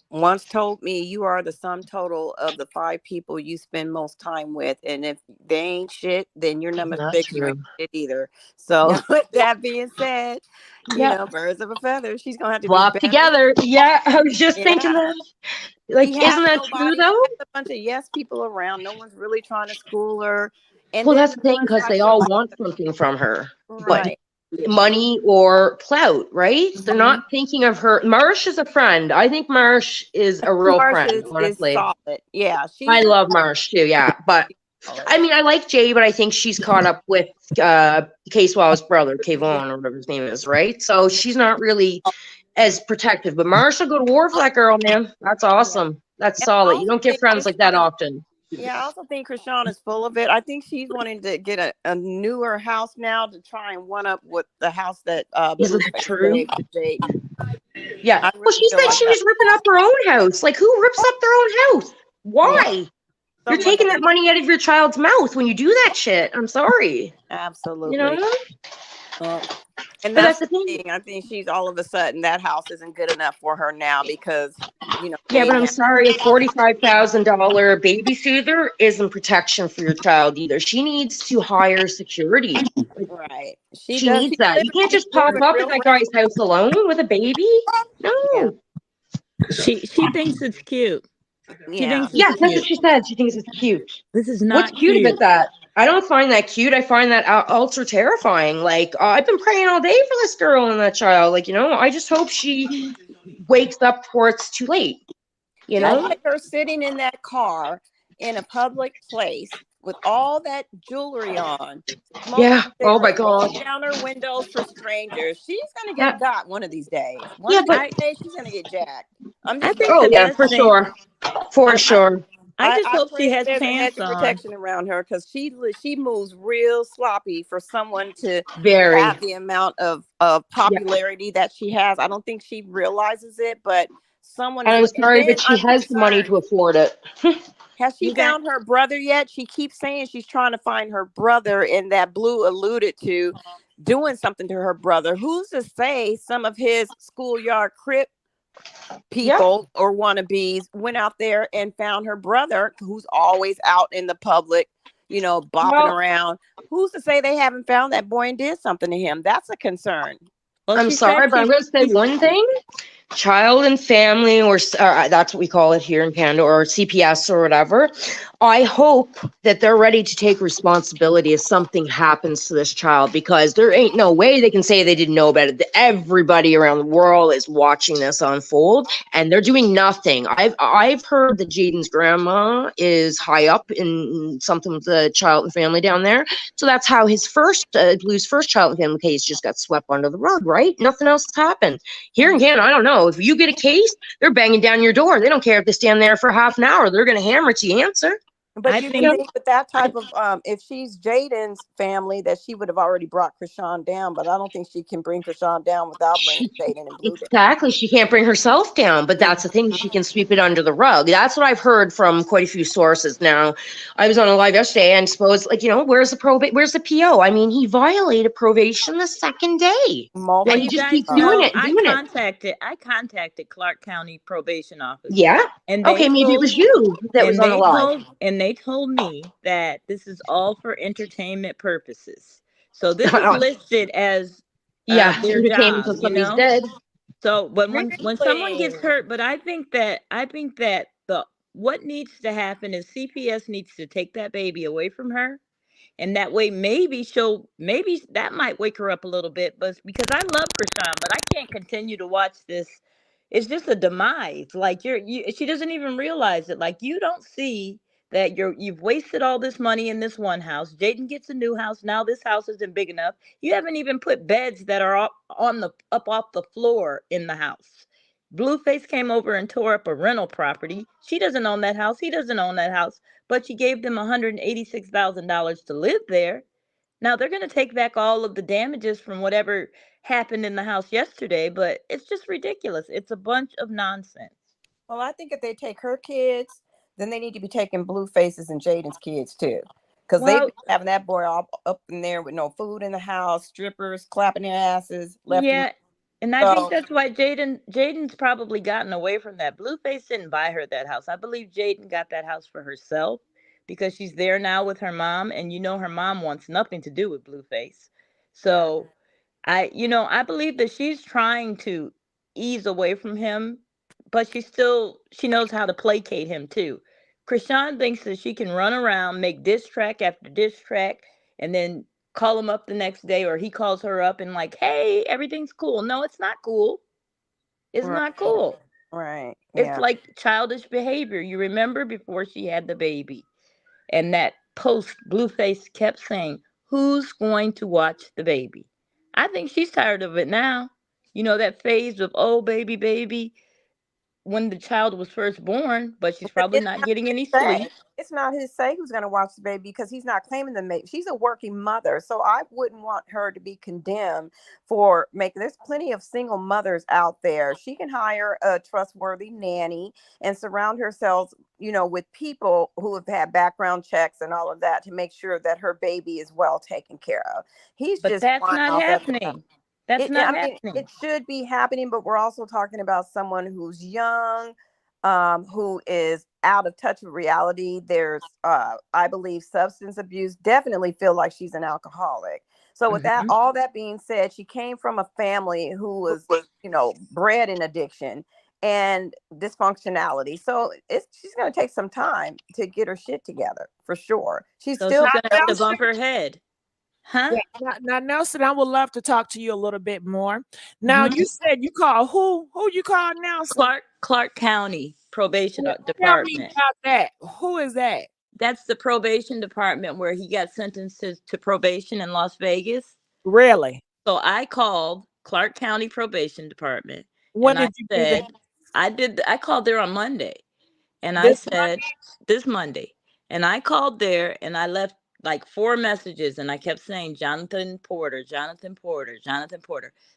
once told me, you are the sum total of the 5 people you spend most time with. And if they ain't shit, then you're number
That's
6, you
true.
ain't shit either. So
Yep.
with that being said, you
Yep.
know, birds of a feather, she's going to have to
Flop
do better.
together. Yeah, I was just thinking
Yeah.
that. Like,
She has
isn't that true
nobody.
though?
She has a bunch of yes people around. No one's really trying to school her. And
Well,
then
that's the thing,
ones
because
like
they
the
all want something from her.
right.
But money or clout, right? They're not thinking of her. Marsh is a friend. I think Marsh is a real
Marsh
friend,
is
honestly.
solid. Yeah, she's
I love Marsh too, yeah. But I mean, I like Jay, but I think she's caught up with K-Swallow's brother, Kayvon, or whatever his name is, right? So she's not really as protective. But Marsh will go to war for that girl, man. That's awesome. That's
And I
solid. You
also
don't get
think
friends like that
Chrisean-
often.
Yeah, I also think Chrisean is full of it. I think she's wanting to get a newer house now to try and one up with the house that
Is it
Blueface
true?
gave to Jaden.
Yeah.
I
Well,
really
she
feel
said
like
she was ripping up her own house. Like, who rips up their own house? Why? You're
someone
taking
that-
that money out of your child's mouth when you do that shit. I'm sorry.
Absolutely.
You know?
And
But
that's
that's
the
the thing.
thing. I think she's all of a sudden that house isn't good enough for her now because, you know.
Yeah, but
Jaden
I'm sorry, a $45,000 babysitter isn't protection for your child either. She needs to hire security.
Right.
She
does.
needs
She's
that. You can't just pop
moving
up
real
at that
well.
guy's house alone with a baby. No.
Yeah.
She thinks it's cute. She
Yeah.
thinks it's
Yeah, that's what
cute.
she said. She thinks it's cute.
This is not
What's cute about that? I don't find that cute. I find that ultra terrifying. Like, I've been praying all day for this girl and that child. Like, you know, I just hope she wakes up before it's too late. You
Just
know?
like her sitting in that car in a public place with all that jewelry on.
Yeah. Oh my
cigarettes,
God.
rolling down her windows for strangers. She's gonna get got one of these days.
Yeah,
One of these days she's gonna get jacked. I'm
I
just
think
Oh
the
yeah,
best
for
thing-
sure. For sure.
I just hope
pray
she has
there's a hedge
pants
of
on.
protection around her because she moves real sloppy for someone to
Very.
have the amount of popularity that she has. I don't think she realizes it, but someone
And I'm
is.
sorry,
And then
but she has the money to afford it.
Has she
You got-
found her brother yet? She keeps saying she's trying to find her brother, and that Blue alluded to doing something to her brother. Who's to say some of his schoolyard crip people or wannabes went out there and found her brother, who's always out in the public, you know, bopping around? Who's to say they haven't found that boy and did something to him? That's a concern.
Well,
I'm
she
sorry,
said
but I'm going to say one thing. Child and family, or that's what we call it here in Canada, or CPS or whatever. I hope that they're ready to take responsibility if something happens to this child, because there ain't no way they can say they didn't know about it. Everybody around the world is watching this unfold, and they're doing nothing. I've heard that Jaden's grandma is high up in something with the child and family down there. So that's how his Blue's first child and family case just got swept under the rug, right? Nothing else has happened. Here in Canada, I don't know. If you get a case, they're banging down your door. They don't care if they stand there for half an hour. They're going to hammer to you answer.
But
I
you
think-
can think with that type of, if she's Jaden's family, that she would have already brought Chrisean down. But I don't think she can bring Chrisean down without bringing Jaden and Blue down.
Exactly. She can't bring herself down, but that's the thing. She can sweep it under the rug. That's what I've heard from quite a few sources. Now, I was on a live yesterday, and suppose, like, you know, where's the PO? I mean, he violated probation the second day.
Multiple
And he just keeps doing it and doing it.
I contacted Clark County Probation Office.
Yeah.
And
Okay, maybe it was you that was on the live.
And they told me that this is all for entertainment purposes. So this is listed as
yeah,
their
entertainment
job,
until somebody's
you know?
dead.
So, but when someone gets
Really?
hurt, but I think that the what needs to happen is CPS needs to take that baby away from her, and that way maybe that might wake her up a little bit. But because I love Chrisean, but I can't continue to watch this. It's just a demise. Like she doesn't even realize it. Like you don't see that you've wasted all this money in this one house. Jaden gets a new house. Now this house isn't big enough. You haven't even put beds that are up off the floor in the house. Blueface came over and tore up a rental property. She doesn't own that house. He doesn't own that house, but she gave them $186,000 to live there. Now they're going to take back all of the damages from whatever happened in the house yesterday, but it's just ridiculous. It's a bunch of nonsense.
Well, I think if they take her kids, then they need to be taking Blueface's and Jaden's kids too. Because they've been having that boy all up in there with no food in the house, strippers clapping their asses left.
Yeah, and I think that's why Jaden's probably gotten away from that. Blueface didn't buy her that house. I believe Jaden got that house for herself because she's there now with her mom, and her mom wants nothing to do with Blueface. So I believe that she's trying to ease away from him, but she knows how to placate him too. Chrisean thinks that she can run around, make diss track after diss track, and then call him up the next day, or he calls her up and like, hey, everything's cool. No, it's not cool. It's not cool.
Right.
It's like childish behavior. You remember before she had the baby, and that post Blueface kept saying, who's going to watch the baby? I think she's tired of it now. That phase of, oh, baby, when the child was first born, but she's probably not getting any sleep.
It's not his say who's going to watch the baby because he's not claiming the baby. She's a working mother. So I wouldn't want her to be condemned for there's plenty of single mothers out there. She can hire a trustworthy nanny and surround herself, with people who have had background checks and all of that to make sure that her baby is well taken care of.
But that's not happening. That's not happening.
It should be happening, but we're also talking about someone who's young, who is out of touch with reality. There's, I believe, substance abuse. Definitely feel like she's an alcoholic. So with that, all that being said, she came from a family who was, bred in addiction and dysfunctionality. So she's going to take some time to get her shit together for sure. She's still
going to have to bump her head. Huh?
Yeah. Now, Nelson, I would love to talk to you a little bit more. Now, you said you call who? Who you call Nelson?
Clark County Probation Department.
Tell me about that. Who is that?
That's the probation department where he got sentenced to probation in Las Vegas.
Really?
So I called Clark County Probation Department.
When did you do that?
I called there on Monday. And I said, this Monday. And I called there and I left like 4 messages and I kept saying, Jonathan Porter.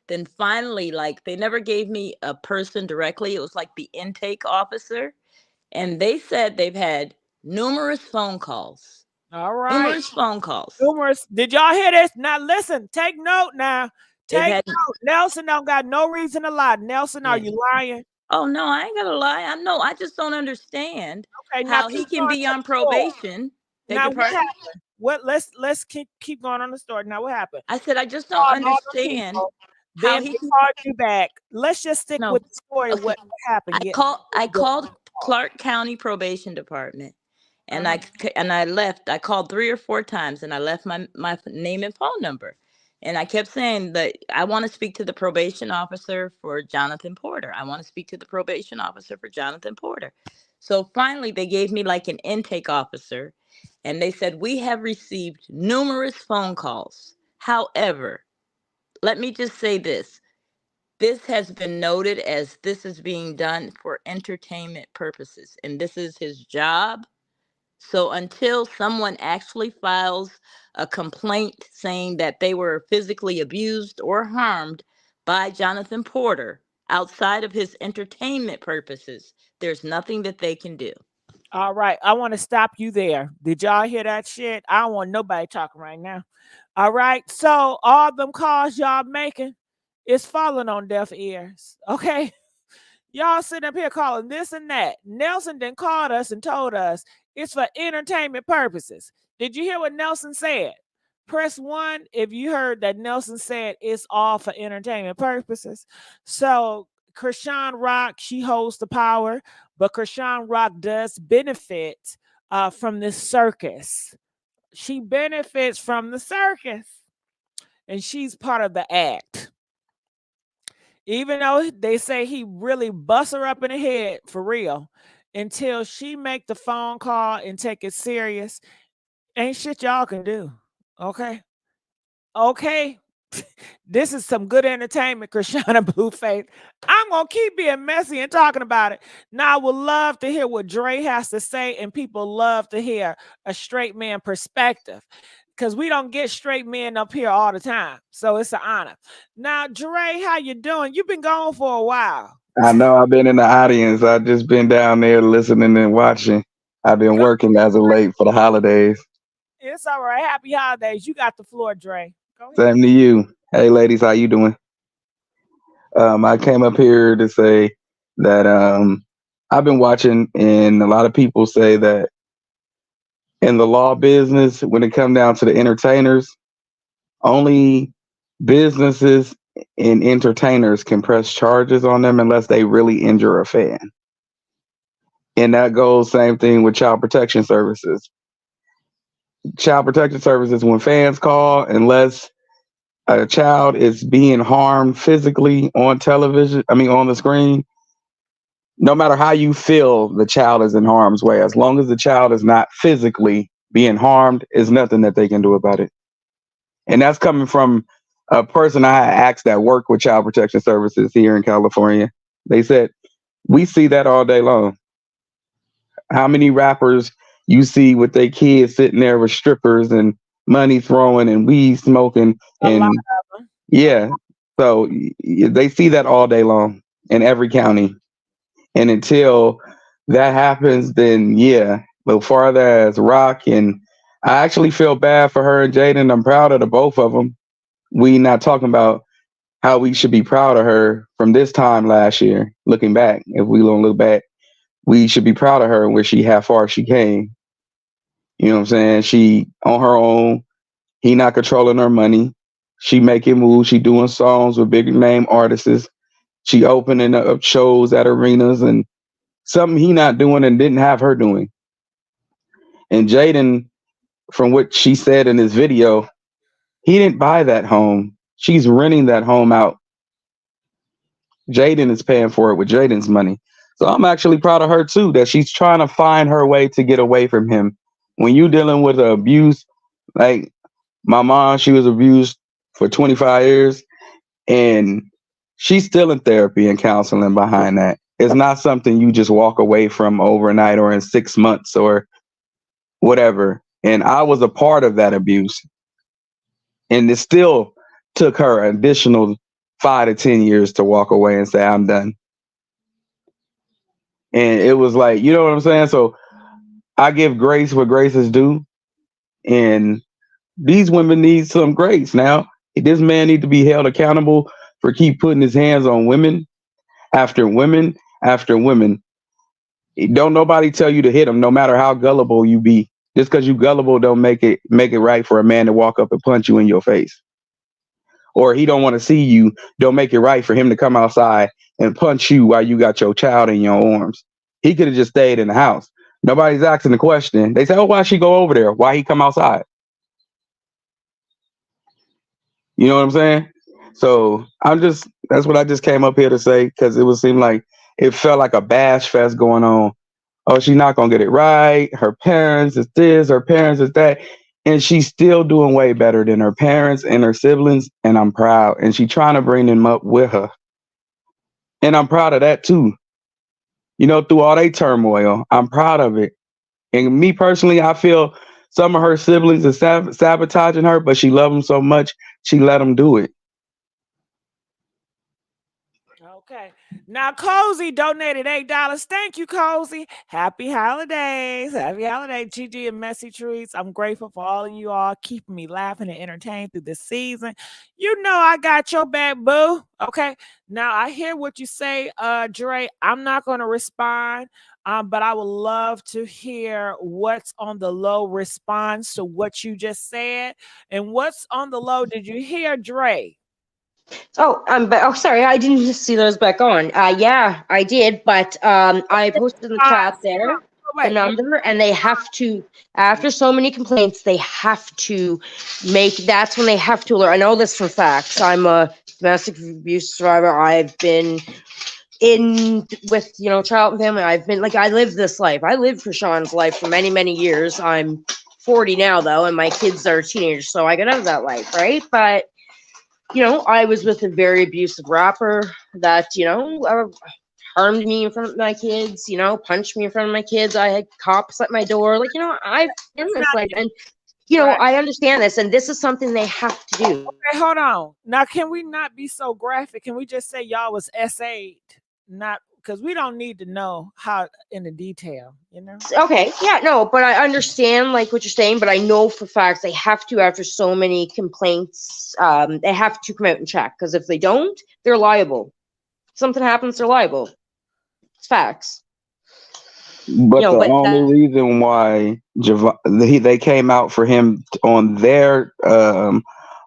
Then finally, they never gave me a person directly. It was like the intake officer. And they said they've had numerous phone calls.
All right.
Numerous phone calls.
Numerous. Did y'all hear this? Now listen, take note now. Take note. Nelson don't got no reason to lie. Nelson, are you lying?
Oh, no, I ain't gonna lie. I just don't understand how he can be on probation.
Now what happened? Let's keep going on the story. Now what happened?
I said I just don't understand
how he called you back. Let's just stick with the story. Okay. What happened?
I called Clark County Probation Department, and I left. I called 3 or 4 times, and I left my name and phone number, and I kept saying that I want to speak to the probation officer for Jonathan Porter. I want to speak to the probation officer for Jonathan Porter. So finally, they gave me like an intake officer. And they said, we have received numerous phone calls. However, let me just say this. This has been noted as this is being done for entertainment purposes. And this is his job. So until someone actually files a complaint saying that they were physically abused or harmed by Jonathan Porter outside of his entertainment purposes, there's nothing that they can do.
All right. I want to stop you there. Did y'all hear that shit? I don't want nobody talking right now. All right. So all them calls y'all making is falling on deaf ears. Okay. Y'all sitting up here calling this and that. Nelson then called us and told us it's for entertainment purposes. Did you hear what Nelson said? Press 1 if you heard that Nelson said it's all for entertainment purposes. So Chrisean Rock, she holds the power, but Chrisean Rock does benefit from this circus. She benefits from the circus, and she's part of the act. Even though they say he really busts her up in the head for real, until she make the phone call and take it serious, ain't shit y'all can do. Okay? Okay? This is some good entertainment, Chrisean and Blueface. I'm going to keep being messy and talking about it. Now, I would love to hear what Dre has to say, and people love to hear a straight man perspective, because we don't get straight men up here all the time. So it's an honor. Now, Dre, how you doing? You've been gone for a while.
I know I've been in the audience. I've just been down there listening and watching. I've been working as of late for the holidays.
It's all right. Happy holidays. You got the floor, Dre. Go ahead.
Same to you. Hey, ladies, how you doing? I came up here to say that I've been watching, and a lot of people say that in the law business, when it comes down to the entertainers, only businesses and entertainers can press charges on them unless they really injure a fan. And that goes same thing with child protection services. Child protection services, when fans call, unless a child is being harmed physically on television, on the screen, no matter how you feel, the child is in harm's way. As long as the child is not physically being harmed, there's nothing that they can do about it. And that's coming from a person I asked that work with child protection services here in California. They said, we see that all day long. How many rappers you see with their kids sitting there with strippers and money throwing and weed smoking?
A lot
And
of them.
yeah, so they see that all day long in every county. And until that happens, then yeah. But farther as Rock, and I actually feel bad for her and Jaden. I'm proud of the both of them. We not talking about how we should be proud of her from this time last year. Looking back, if we don't look back, we should be proud of her and where she how far she came. You know what I'm saying? She on her own. He not controlling her money. She making moves. She doing songs with big name artists. She opening up shows at arenas and something he not doing and didn't have her doing. And Jaden, from what she said in his video, he didn't buy that home. She's renting that home out. Jaden is paying for it with Jaden's money. So I'm actually proud of her too, that she's trying to find her way to get away from him. When you dealing with abuse, like my mom, she was abused for 25 years and she's still in therapy and counseling behind that. It's not something you just walk away from overnight or in 6 months or whatever. And I was a part of that abuse. And it still took her an additional 5 to 10 years to walk away and say, I'm done. And it was like, you know what I'm saying? So I give grace where grace is due. And these women need some grace. Now, this man need to be held accountable for keep putting his hands on women after women after women. Don't nobody tell you to hit them, no matter how gullible you be. Just because you gullible don't make it right for a man to walk up and punch you in your face. Or he don't want to see you, don't make it right for him to come outside and punch you while you got your child in your arms. He could have just stayed in the house. Nobody's asking the question. They say, oh, why she go over there? Why he come outside? You know what I'm saying? So that's what I just came up here to say, because it felt like a bash fest going on. Oh, she's not going to get it right. Her parents is this, her parents is that. And she's still doing way better than her parents and her siblings. And I'm proud. And she's trying to bring them up with her. And I'm proud of that too. You know, through all their turmoil, I'm proud of it. And me personally, I feel some of her siblings are sabotaging her, but she loves them so much, she let them do it.
Okay. Now, Cozy donated $8. Thank you, Cozy. Happy holidays. Happy holidays, Gigi and Messy Treats. I'm grateful for all of you all keeping me laughing and entertained through this season. You know I got your back, boo. Okay. Now, I hear what you say, Dre. I'm not going to respond But I would love to hear what's on the low response to what you just said. And what's on the low? Did you hear Dre?
Oh, sorry, I didn't just see those back on. Yeah, I did, but I posted in the chat there the number, and they have to, after so many complaints, they have to that's when they have to alert. I know this for facts. I'm a domestic abuse survivor. I've been in with, child and family. I've been, I lived this life. I lived Chrisean's life for many, many years. I'm 40 now, though, and my kids are teenagers, so I got out of that life, right? But I was with a very abusive rapper that, harmed me in front of my kids, punched me in front of my kids. I had cops at my door. I've been in this life, and, I understand this, and this is something they have to do.
Okay, hold on. Now, can we not be so graphic? Can we just say y'all was SA'd? Not, because we don't need to know how in the detail,
Okay, yeah, no, but I understand what you're saying, but I know for facts they have to, after so many complaints, they have to come out and check, because if they don't, they're liable. If something happens, they're liable. It's facts.
But the only reason why they came out for him on their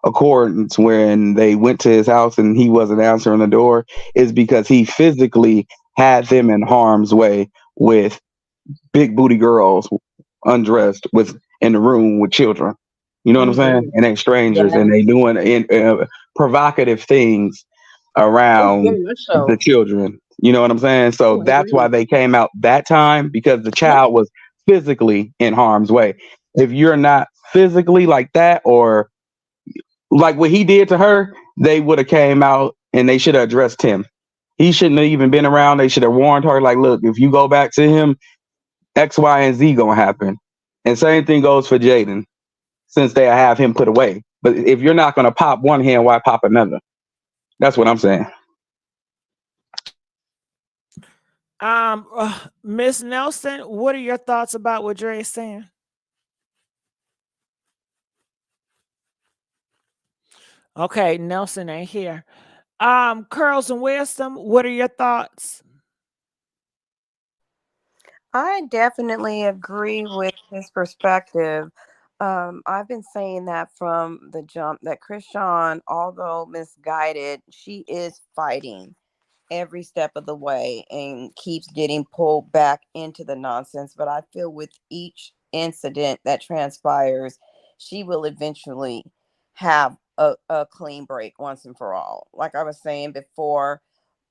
accordance when they went to his house and he wasn't answering the door is because he physically had them in harm's way with big booty girls undressed in the room with children. You know what I'm saying? And they strangers, and they doing provocative things around the children. You know what I'm saying? So that's why they came out that time, because the child was physically in harm's way. If you're not physically like that, or like what he did to her, they would have came out and they should have addressed him. He shouldn't have even been around. They should have warned her, like, look, if you go back to him, X, Y, and Z gonna happen. And same thing goes for Jaden, since they have him put away. But if you're not gonna pop one hand, why pop another? That's what I'm saying.
Miss Nelson, what are your thoughts about what Dre is saying? Okay, Nelson ain't here. Curls and Wisdom, what are your thoughts?
I definitely agree with his perspective. I've been saying that from the jump that Chrisean, although misguided, she is fighting every step of the way and keeps getting pulled back into the nonsense. But I feel with each incident that transpires, she will eventually have a clean break once and for all. Like I was saying before,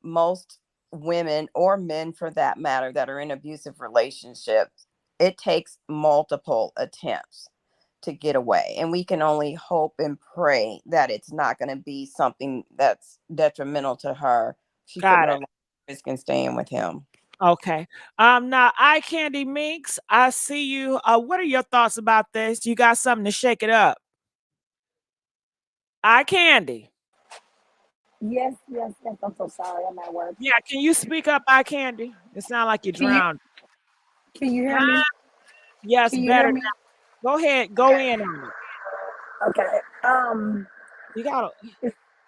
most women, or men for that matter, that are in abusive relationships, it takes multiple attempts to get away, and we can only hope and pray that it's not going to be something that's detrimental to her. She put no risk in staying with him.
Okay. Now, Eye Candy Minx, I see you. What are your thoughts about this? You got something to shake it up? Eye Candy.
Yes. I'm so sorry. I'm at work.
Yeah, can you speak up, Eye Candy? It sounds like you're drowned.
Can you hear me?
Yes, better now. Go ahead. Go in on it.
Okay.
You gotta.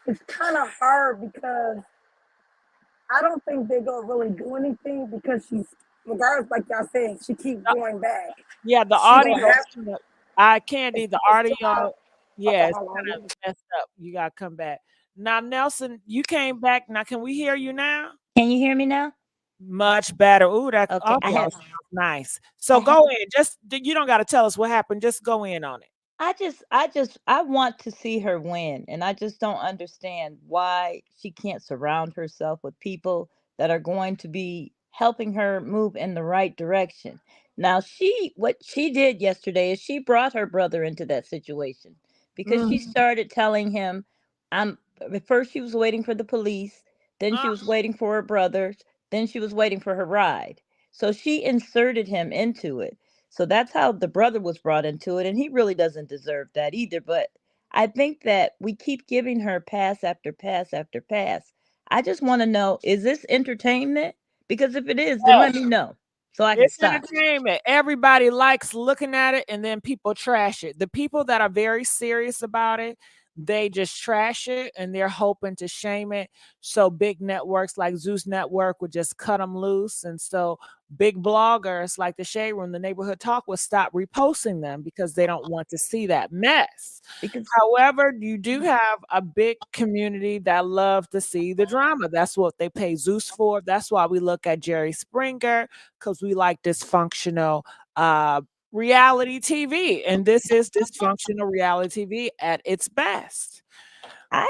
It's kind of hard because I don't think they're gonna really do anything, because she's, regardless, like y'all saying, she keeps going back.
Yeah, the audio. Eye Candy, the audio. Yeah, it's kind of messed up. You gotta come back. Now, Nelson, you came back. Now, can we hear you now?
Can you hear me now?
Much better. Ooh, that's
okay.
Nice. So go in. Just, you don't got to tell us what happened. Just go in on it.
I want to see her win, and I just don't understand why she can't surround herself with people that are going to be helping her move in the right direction. Now, what she did yesterday is she brought her brother into that situation, because she started telling him, at first she was waiting for the police, then she was waiting for her brothers, then she was waiting for her ride. So she inserted him into it. So that's how the brother was brought into it, and he really doesn't deserve that either. But I think that we keep giving her pass after pass after pass. I just want to know, is this entertainment? Because if it is, then let me know so I can stop.
It's entertainment. Everybody likes looking at it, and then people trash it. The people that are very serious about it, they just trash it and they're hoping to shame it. So big networks like Zeus Network would just cut them loose. And so big bloggers like the Shade Room, the Neighborhood Talk, will stop reposting them because they don't want to see that mess. However, you do have a big community that love to see the drama. That's what they pay Zeus for. That's why we look at Jerry Springer, because we like dysfunctional reality TV. And this is dysfunctional reality TV at its best.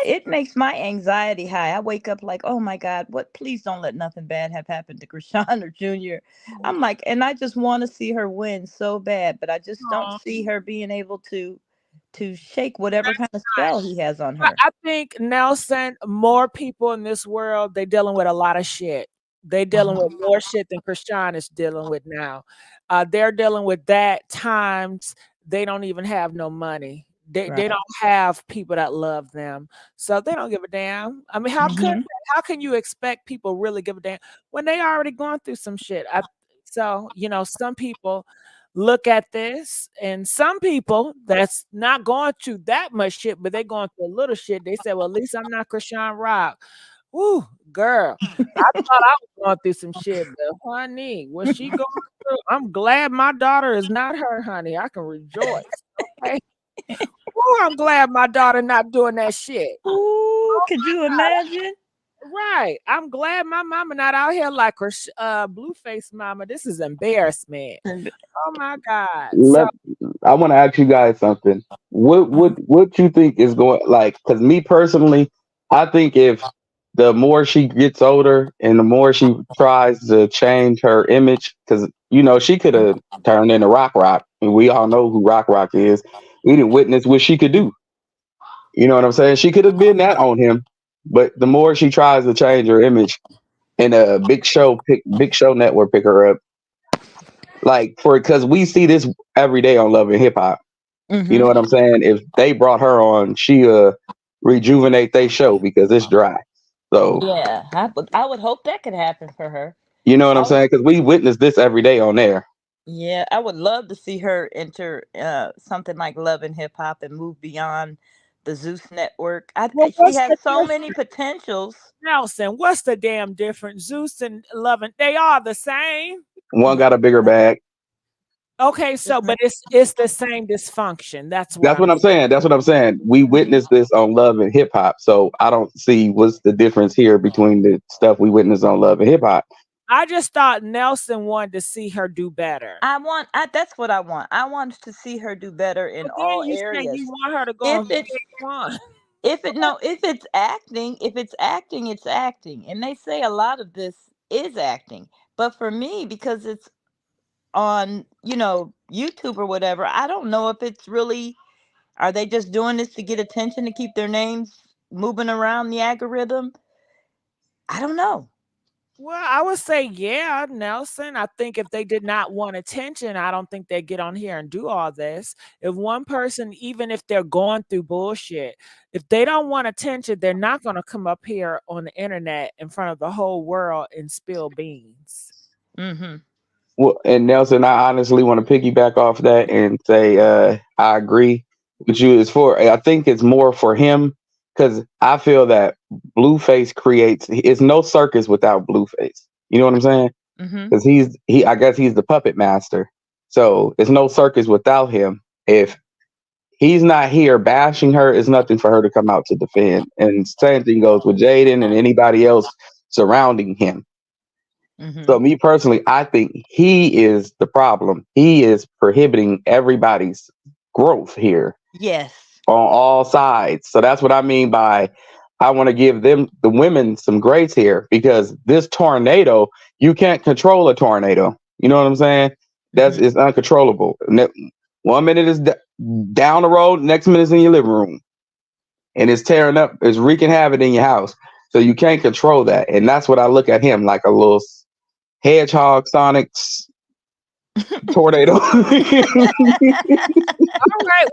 It makes my anxiety high. I wake up like, oh my God, what? Please don't let nothing bad have happened to Chrisean or Junior. I'm like, and I just want to see her win so bad, but I just don't see her being able to shake whatever kind of spell he has on her.
I think, Nelson, more people in this world, they're dealing with a lot of shit. They're dealing with more shit than Chrisean is dealing with now. They're dealing with that times they don't even have no money. They don't have people that love them, so they don't give a damn. I mean, how can you expect people really give a damn when they already gone through some shit? So some people look at this, and some people that's not going through that much shit, but they going through a little shit. They say, "Well, at least I'm not Chrisean Rock." Woo, girl, I thought I was going through some shit, but honey, what she going through? I'm glad my daughter is not her, honey. I can rejoice. Okay. Ooh, I'm glad my daughter not doing that shit.
Ooh, could you imagine?
Right. I'm glad my mama not out here like her Blueface mama. This is embarrassment. Oh my God.
I want to ask you guys something. What you think is going like? Because me personally, I think if the more she gets older and the more she tries to change her image, because she could have turned into Rock, and we all know who Rock is. We didn't witness what she could do. You know what I'm saying? She could have been that on him, but the more she tries to change her image, and a big show network pick her up, like because we see this every day on Love and Hip Hop. You know what I'm saying? If they brought her on, she rejuvenate their show because it's dry. So
yeah, I would hope that could happen for her.
You know what I'm saying? Because we witness this every day on there.
Yeah, I would love to see her enter something like Love and Hip Hop and move beyond the Zeus Network.
Well,
She
what's
has
the
so
difference?
many potentials.
Nelson, what's the damn difference? Zeus and Lovin', they are the same.
One got a bigger bag.
Okay, so but it's the same dysfunction. That's what
I'm saying. That's what I'm saying. We witnessed this on Love and Hip Hop, so I don't see what's the difference here between the stuff we witnessed on Love and Hip Hop.
I just thought Nelson wanted to see her do better.
That's what I want. I want to see her do better in all areas.
You want her to go on VH1.
If it's acting, it's acting. And they say a lot of this is acting. But for me, because it's on, YouTube or whatever, I don't know if it's really, are they just doing this to get attention to keep their names moving around the algorithm? I don't know.
Well, I would say, yeah, Nelson. I think if they did not want attention, I don't think they'd get on here and do all this. If one person, even if they're going through bullshit, if they don't want attention, they're not going to come up here on the internet in front of the whole world and spill beans.
Well, and Nelson, I honestly want to piggyback off that and say I agree with you. I think it's more for him because I feel that Blueface it's no circus without Blueface. You know what I'm saying? Because I guess he's the puppet master. So it's no circus without him. If he's not here bashing her, it's nothing for her to come out to defend. And same thing goes with Jaden and anybody else surrounding him. So me personally, I think he is the problem. He is prohibiting everybody's growth here.
Yes.
On all sides. So that's what I mean by I want to give the women some grace here because this tornado, you can't control a tornado. You know what I'm saying? It's uncontrollable. 1 minute is down the road, next minute is in your living room. And it's tearing up, it's wreaking havoc in your house. So you can't control that. And that's what I look at him like a little hedgehog Sonic's tornado.
All right.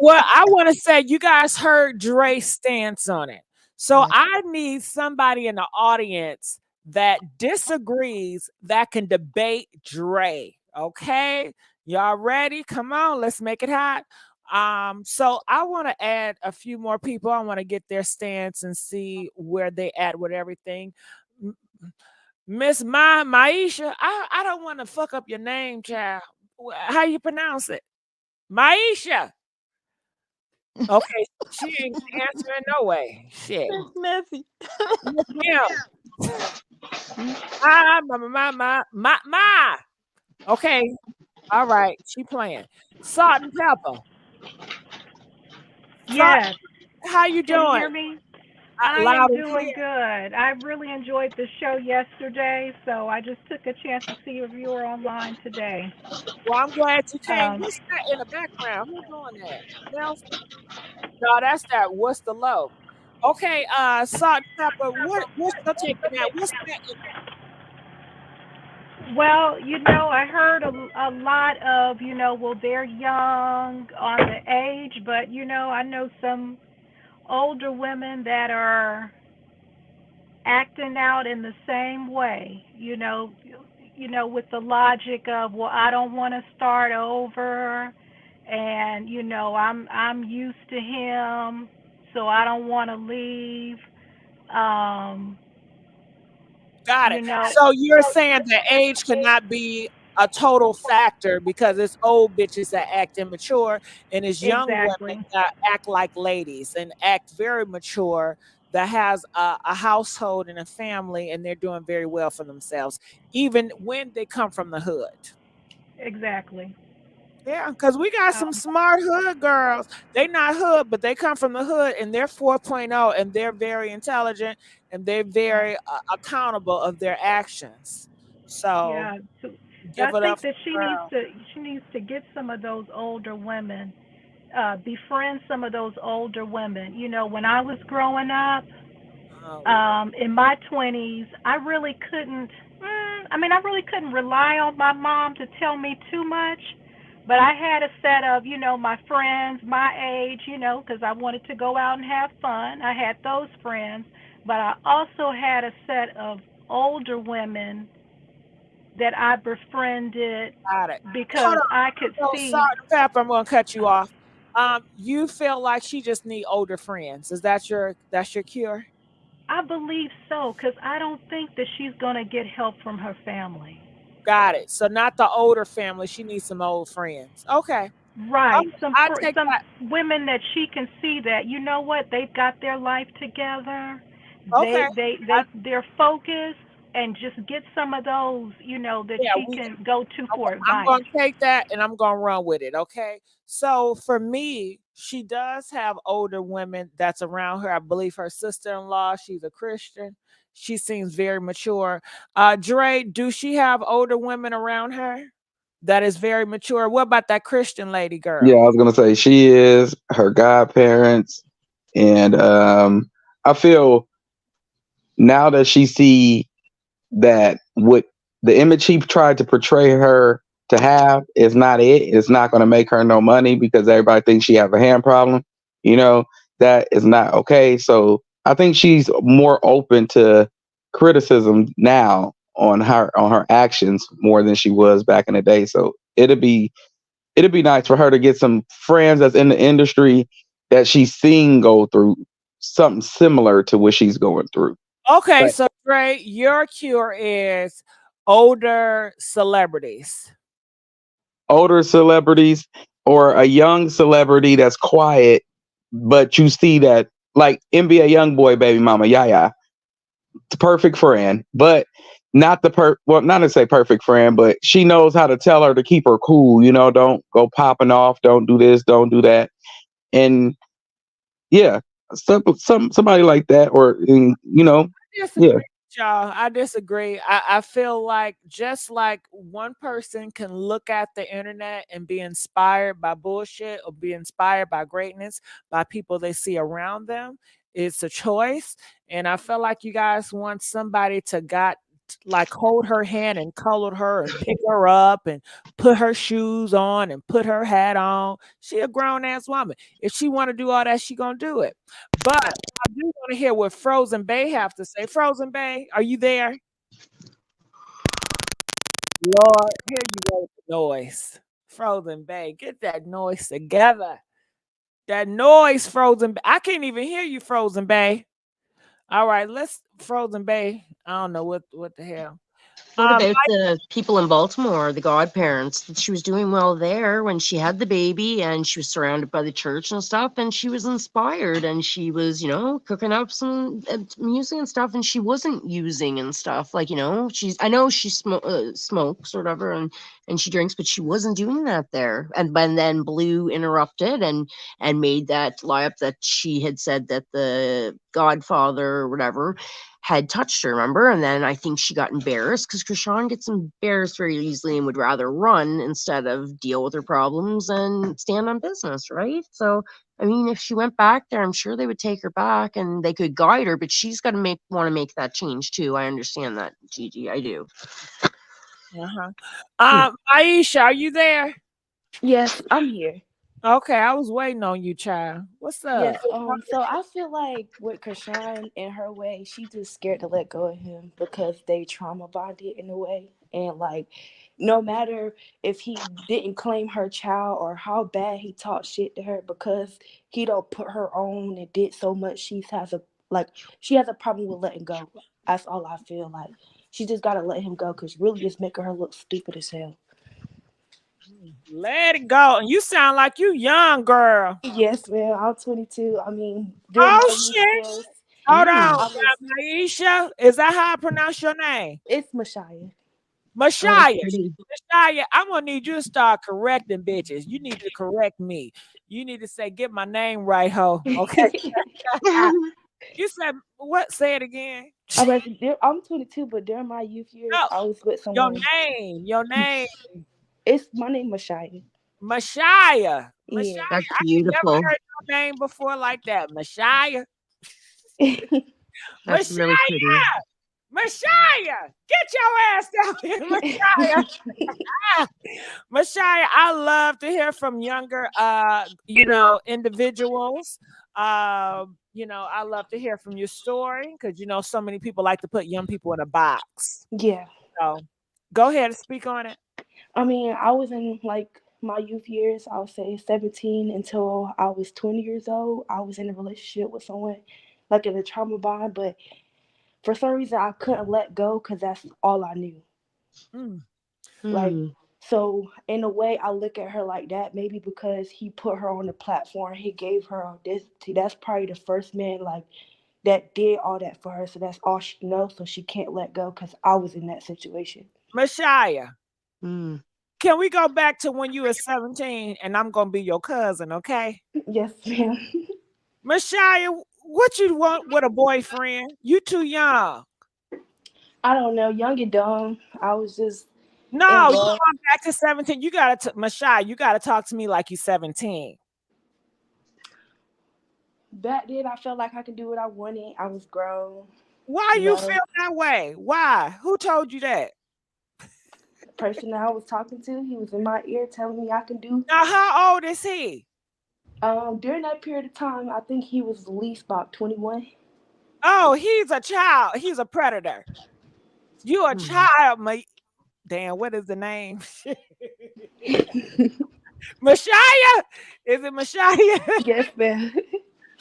Well, I want to say you guys heard Dre's stance on it. So I need somebody in the audience that disagrees that can debate Dre. Okay. Y'all ready? Come on. Let's make it hot. So I want to add a few more people. I want to get their stance and see where they at with everything. Miss Maisha, I don't want to fuck up your name, child. How you pronounce it? Maisha. Okay, she ain't answering no way. Shit.
It's messy.
Miss Kim. My. Okay. All right. She playing. Salt and pepper.
Yes.
How you
Can you
doing?
hear me? I am
Loud and
doing
clear.
good. I really enjoyed the show yesterday, so I just took a chance to see if you were online today.
Well, I'm glad you came.
Um,
What's that in the background? Who's doing that? Nelson? No, that's that. What's the low? Okay, salt and pepper. What's your take on that? What's that?
well, I heard a lot of, well, they're young on the age, but, I know some older women that are acting out in the same way, with the logic of, well, I don't want to start over, and I'm used to him, so I don't want to leave. Um,
Got
you
it.
know,
So you're saying that age cannot be a total factor because it's old bitches that act immature and it's young women
exactly,
that act like ladies and act very mature that has a household and a family and they're doing very well for themselves, even when they come from the hood.
exactly.
Yeah, because we got some smart hood girls. They not hood, but they come from the hood and they're 4.0 and they're very intelligent and they're very accountable of their actions. So
Yeah, so I
give it up
think
for
that
the girl.
she needs to get some of those older women, befriend some of those older women. When I was growing up,
Oh, Lord.
in my 20s, I really couldn't. I really couldn't rely on my mom to tell me too much. But I had a set of, my friends my age, because I wanted to go out and have fun. I had those friends, but I also had a set of older women that I befriended
Got it. Hold
because
on.
I could
So salt
see.
and pepper, I'm gonna cut you off. You feel like she just need older friends. Is that that's your cure?
I believe so because I don't think that she's going to get help from her family.
Got it. So not the older family. She needs some old friends. Okay.
Right.
I take
Some
that.
women that she can see that what they've got their life together.
Okay.
They're focused, and just get some of those that
Yeah,
she can go to for
I'm
advice.
gonna take that and I'm gonna run with it. Okay. So for me, she does have older women that's around her. I believe her sister-in-law, she's a Christian. She seems very mature. Dre, do she have older women around her that is very mature? What about that Christian lady
Yeah,
girl?
I was gonna say she is her godparents, and I feel now that she see that what the image he tried to portray her to have is not it. It's not going to make her no money because everybody thinks she have a hand problem. You know, that is not okay. So I think she's more open to criticism now on her actions more than she was back in the day. So it'd be nice for her to get some friends that's in the industry that she's seen go through something similar to what she's going through.
Okay,
But
so Dre, your cure is older celebrities.
older celebrities or a young celebrity that's quiet, but you see that like NBA young boy baby mama Yaya, the perfect friend, but not the well, not to say perfect friend, but she knows how to tell her to keep her cool. Don't go popping off, don't do this, don't do that, and yeah, somebody like that, or yeah.
Disagree with y'all. I disagree. I feel like just like one person can look at the internet and be inspired by bullshit or be inspired by greatness by people they see around them. It's a choice. And I feel like you guys want somebody to got like hold her hand and color her and pick her up and put her shoes on and put her hat on. She a grown ass woman. If she want to do all that, she gonna do it. But I do want to hear what Frozen Bay have to say. Frozen Bay, are you there? Lord, here you go with the noise. Frozen Bay, get that noise together. That noise, Frozen. I can't even hear you, Frozen Bay. All right, let's Frozen Bay. I don't know what the hell.
What about the people in Baltimore, the godparents? She was doing well there when she had the baby, and she was surrounded by the church and stuff, and she was inspired, and she was, cooking up some music and stuff, and she wasn't using and stuff. Like, I know she smokes or whatever, and she drinks, but she wasn't doing that there. And then Blue interrupted and made that lie up that she had said that the godfather or whatever had touched her, remember? And then I think she got embarrassed because Chrisean gets embarrassed very easily and would rather run instead of deal with her problems and stand on business, right? So, I mean, if she went back there, I'm sure they would take her back and they could guide her, but she's got to want to make that change too. I understand that, Gigi. I do.
Aisha, are you there?
Yes, I'm here.
Okay, I was waiting on you, child. What's up?
Yes, so I feel like with Chrisean in her way, she just scared to let go of him because they trauma bonded in a way. And like, no matter if he didn't claim her child or how bad he talked shit to her, because he don't put her on and did so much, she has a problem with letting go. That's all I feel like. She just gotta let him go because really it's making her look stupid as hell.
Let it go. And you sound like you young, girl.
Yes, man. I'm 22. I mean,
shit. Hold on. Maisha, is that how I pronounce your name?
It's Mashaya.
Mashaya. Mashaya, I'm going to need you to start correcting bitches. You need to correct me. You need to say, get my name right, ho. Okay? You said, what? Say it again.
I'm 22, but during my youth years, I was with someone.
Your name.
It's my name, Mashaya.
Mashaya.
Yeah,
that's beautiful.
I've never heard your name before like that. Mashaya.
That's really pretty.
Mashaya, get your ass down here, Mashaya. Mashaya, I love to hear from younger, individuals. I love to hear from your story because so many people like to put young people in a box.
Yeah.
So, go ahead and speak on it.
I mean, I was in like my youth years. I would say 17 until I was 20 years old. I was in a relationship with someone like in a trauma bond, but for some reason I couldn't let go because that's all I knew. Like, so in a way I look at her like that, maybe because he put her on the platform, he gave her this. That's probably the first man like that did all that for her, so that's all she knows, so she can't let go because I was in that situation.
Mashaya, can we go back to when you were 17 and I'm gonna be your cousin, okay?
Yes, ma'am.
Mashaya, what you want with a boyfriend? You too young.
I don't know, young and dumb. I was just
no. You going back to 17? You gotta, Mashaya. You gotta talk to me like you're 17.
Back then, I felt like I could do what I wanted. I was grown.
Why you feel that way? Why? Who told you that?
The person that I was talking to, he was in my ear telling me I can do.
Now, how old is he?
During that period of time, I think he was at least about 21.
Oh, he's a child. He's a predator. You a child, mate. Damn, what is the name? Mashaya? Is it Mashaya?
Yes, ma'am.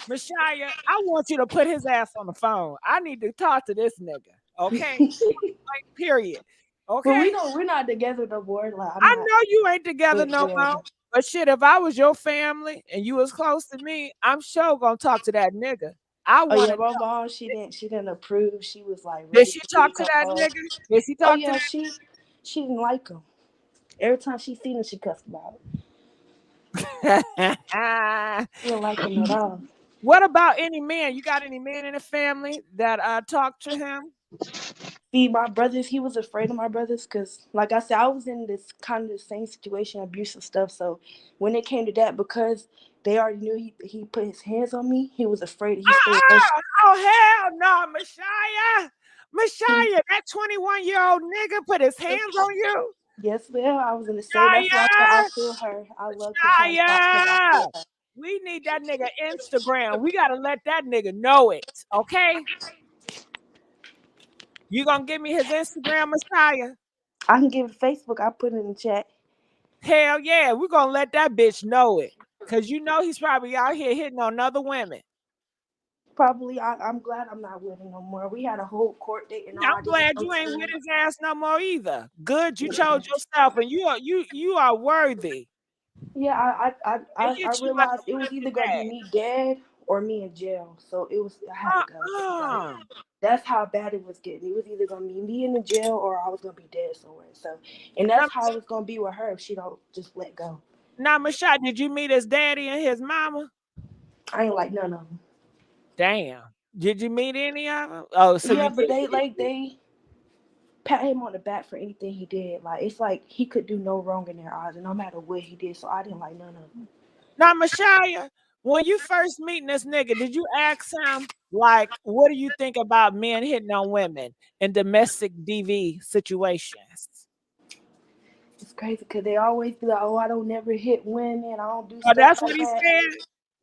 Mashaya, I want you to put his ass on the phone. I need to talk to this nigga. Okay? Like, period. Okay.
But we're not together no more. Like,
I know you ain't together no more. But shit, if I was your family and you was close to me, I'm sure gonna talk to that nigga. I want
my mom, she didn't approve. She was like,
really, did she talk to that nigga? Did she talk to that?
She didn't like him. Every time she seen him, she cussed him out. She didn't like him at all.
What about any man? You got any men in the family that talked to him?
See, my brothers, he was afraid of my brothers because, like I said, I was in this kind of the same situation, abusive stuff. So when it came to that, because they already knew he put his hands on me, he was afraid.
Oh, hell no, Mashaya, that 21-year-old nigga put his hands on you?
Yes, ma'am. I was in the same. That's why I feel her. I love
Mashaya. We need that nigga Instagram. We got to let that nigga know it, okay? You gonna give me his Instagram, Messiah?
I can give it Facebook. I'll put it in the chat.
Hell yeah, we're gonna let that bitch know it. Cause you know he's probably out here hitting on other women.
Probably. I'm glad I'm not with him no more. We had a whole court date and all.
I'm
I did was
glad
go
you
to
ain't
him.
with his ass no more either. Good, you chose yourself, and you are worthy.
Yeah,
They
I
hit you like
realized
a
it was
whip
either
your
gonna be
dad.
me dead or me in jail. So it was I had to go. Like,
Uh-uh.
that's how bad it was getting. It was either gonna be me in the jail or I was gonna be dead somewhere. So, and
Now,
that's how it's gonna be with her if she don't just let go.
now, Michelle, did you meet his daddy and his mama?
I ain't like none of them.
Damn. Did you meet any of them? Oh, so
Yeah,
you
but
did.
they pat him on the back for anything he did. Like it's like he could do no wrong in their eyes, and no matter what he did. So I didn't like none of them.
Now, Michelle, when you first meeting this nigga, did you ask him, like, what do you think about men hitting on women in domestic DV situations?
It's crazy because they always be like, "Oh, I don't never hit women. I don't do
Oh,
stuff
that's what
like
he
that."
said?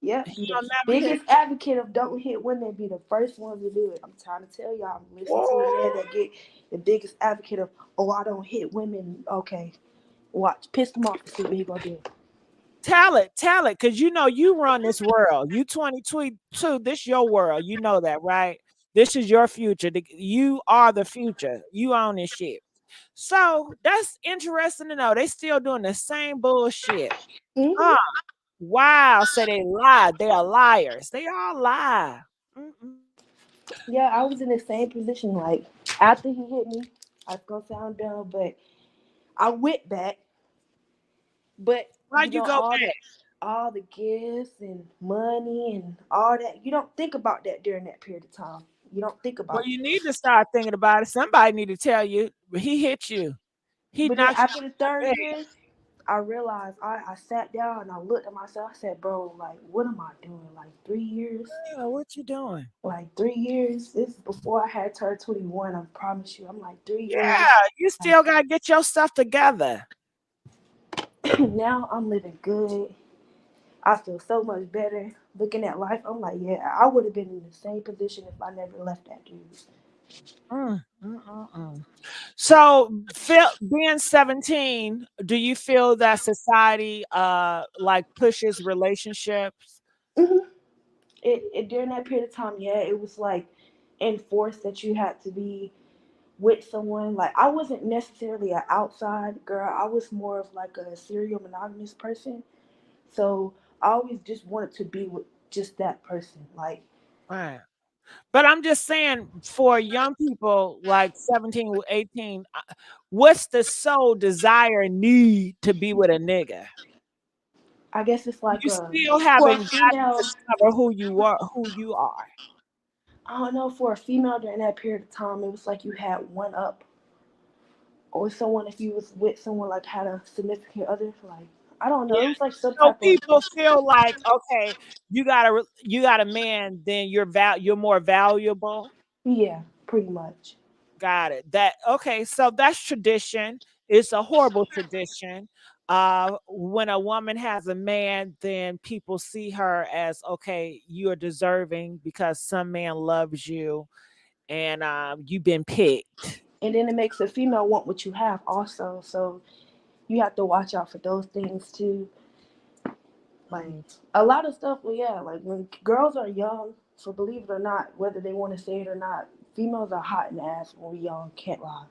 Yep,
He
be the
don't never hit.
biggest advocate of don't hit women. Be the first ones to do it. I'm trying to tell y'all. I'm listening to a man that get the biggest advocate of, "Oh, I don't hit women." Okay, watch, piss him off and see what he gonna do.
Tell it, because you know you run this world. You 2022, this your world. You know that, right? This is your future. You are the future. You own this shit. So that's interesting to know. They still doing the same bullshit.
Mm-hmm.
Ah, wow. So they lied. They are liars. They all lie. Mm-mm.
Yeah, I was in the same position. Like after he hit me, I was gonna sound dumb, but I went back. But
Why'd you go back?
all the gifts and money and all that, you don't think about that during that period of time. You don't think
Well,
about it.
you need to start thinking about it. Somebody need to tell you. He hit you. He
But then
knocked
after the
you
third
out.
year, I realized I sat down and I looked at myself. I said, "Bro, like, what am I doing? Like 3 years?
Yeah, what you doing?
Like 3 years? This is before I had turned 21. I promise you. I'm like 3 years.
Yeah, you still gotta get your stuff together.
Now I'm living good. I feel so much better looking at life. I'm like, yeah, I would have been in the same position if I never left that dude."
So, being 17, do you feel that society like pushes relationships?
Hmm. It during that period of time, yeah, it was like enforced that you had to be with someone. Like I wasn't necessarily an outside girl. I was more of like a serial monogamous person. So I always just wanted to be with just that person. Like
Right. But I'm just saying, for young people like 17 or 18, what's the sole desire and need to be with a nigga?
I guess it's like
You still
for a
haven't got to
female.
discover who you are, who you are.
I don't know, for a female during that period of time, it was like you had one up, or someone if you was with someone like had a significant other. Like I don't know,
Yeah.
it was like some
So
type of
people feel like, okay, you got a man, then you're more valuable.
yeah, pretty much.
Got it. Okay, so that's tradition. It's a horrible tradition. When a woman has a man, then people see her as, okay, you're deserving because some man loves you and you've been picked.
And then it makes a female want what you have also. So you have to watch out for those things too. Like
Mm.
a lot of stuff. Well, yeah, like when girls are young. So believe it or not, whether they want to say it or not, females are hot in the ass when we're young. Can't lie.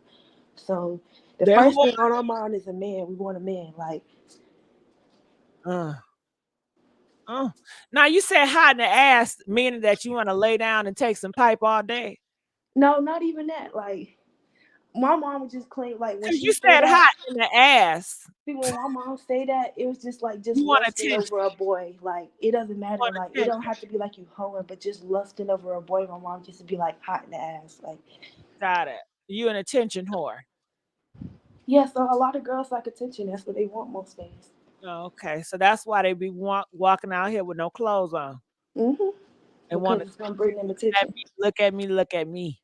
So the
They're
first
whore.
thing on our mind is a man. We want a man. Like
Uh, Now you said hot in the ass, meaning that you want to lay down and take some pipe all day.
no, not even that. Like my mom would just claim like when
Cause
she
you
say
said
that.
hot in the ass.
See, when my mom say that, it was just like just
You want
lusting
attention.
over a boy. Like it doesn't
You
matter.
want
Like it
attention.
don't have to be like you hoeing, but just lusting over a boy. My mom just to be like hot in the ass. Like
Got it. You an attention whore.
yeah, so a lot of girls like attention. That's what they want most days.
Okay, so that's why they be walking out here with no clothes on
Mhm.
and want
Because
to
it's gonna bring them
look at
attention.
me, look at me, look at me.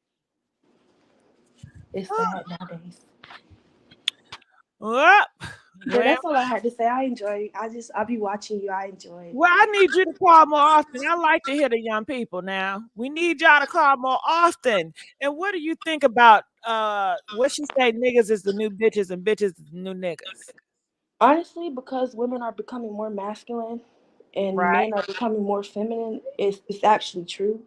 It's sad nowadays.
Well,
But
well,
that's all I had to say. I enjoy. I'll be watching you. I enjoy it.
well, I need you to call more often. I like to hear the young people now. We need y'all to call more often. And what do you think about what she say? Niggas is the new bitches and bitches is the new niggas.
Honestly, because women are becoming more masculine and
Right.
men are becoming more feminine, it's actually true.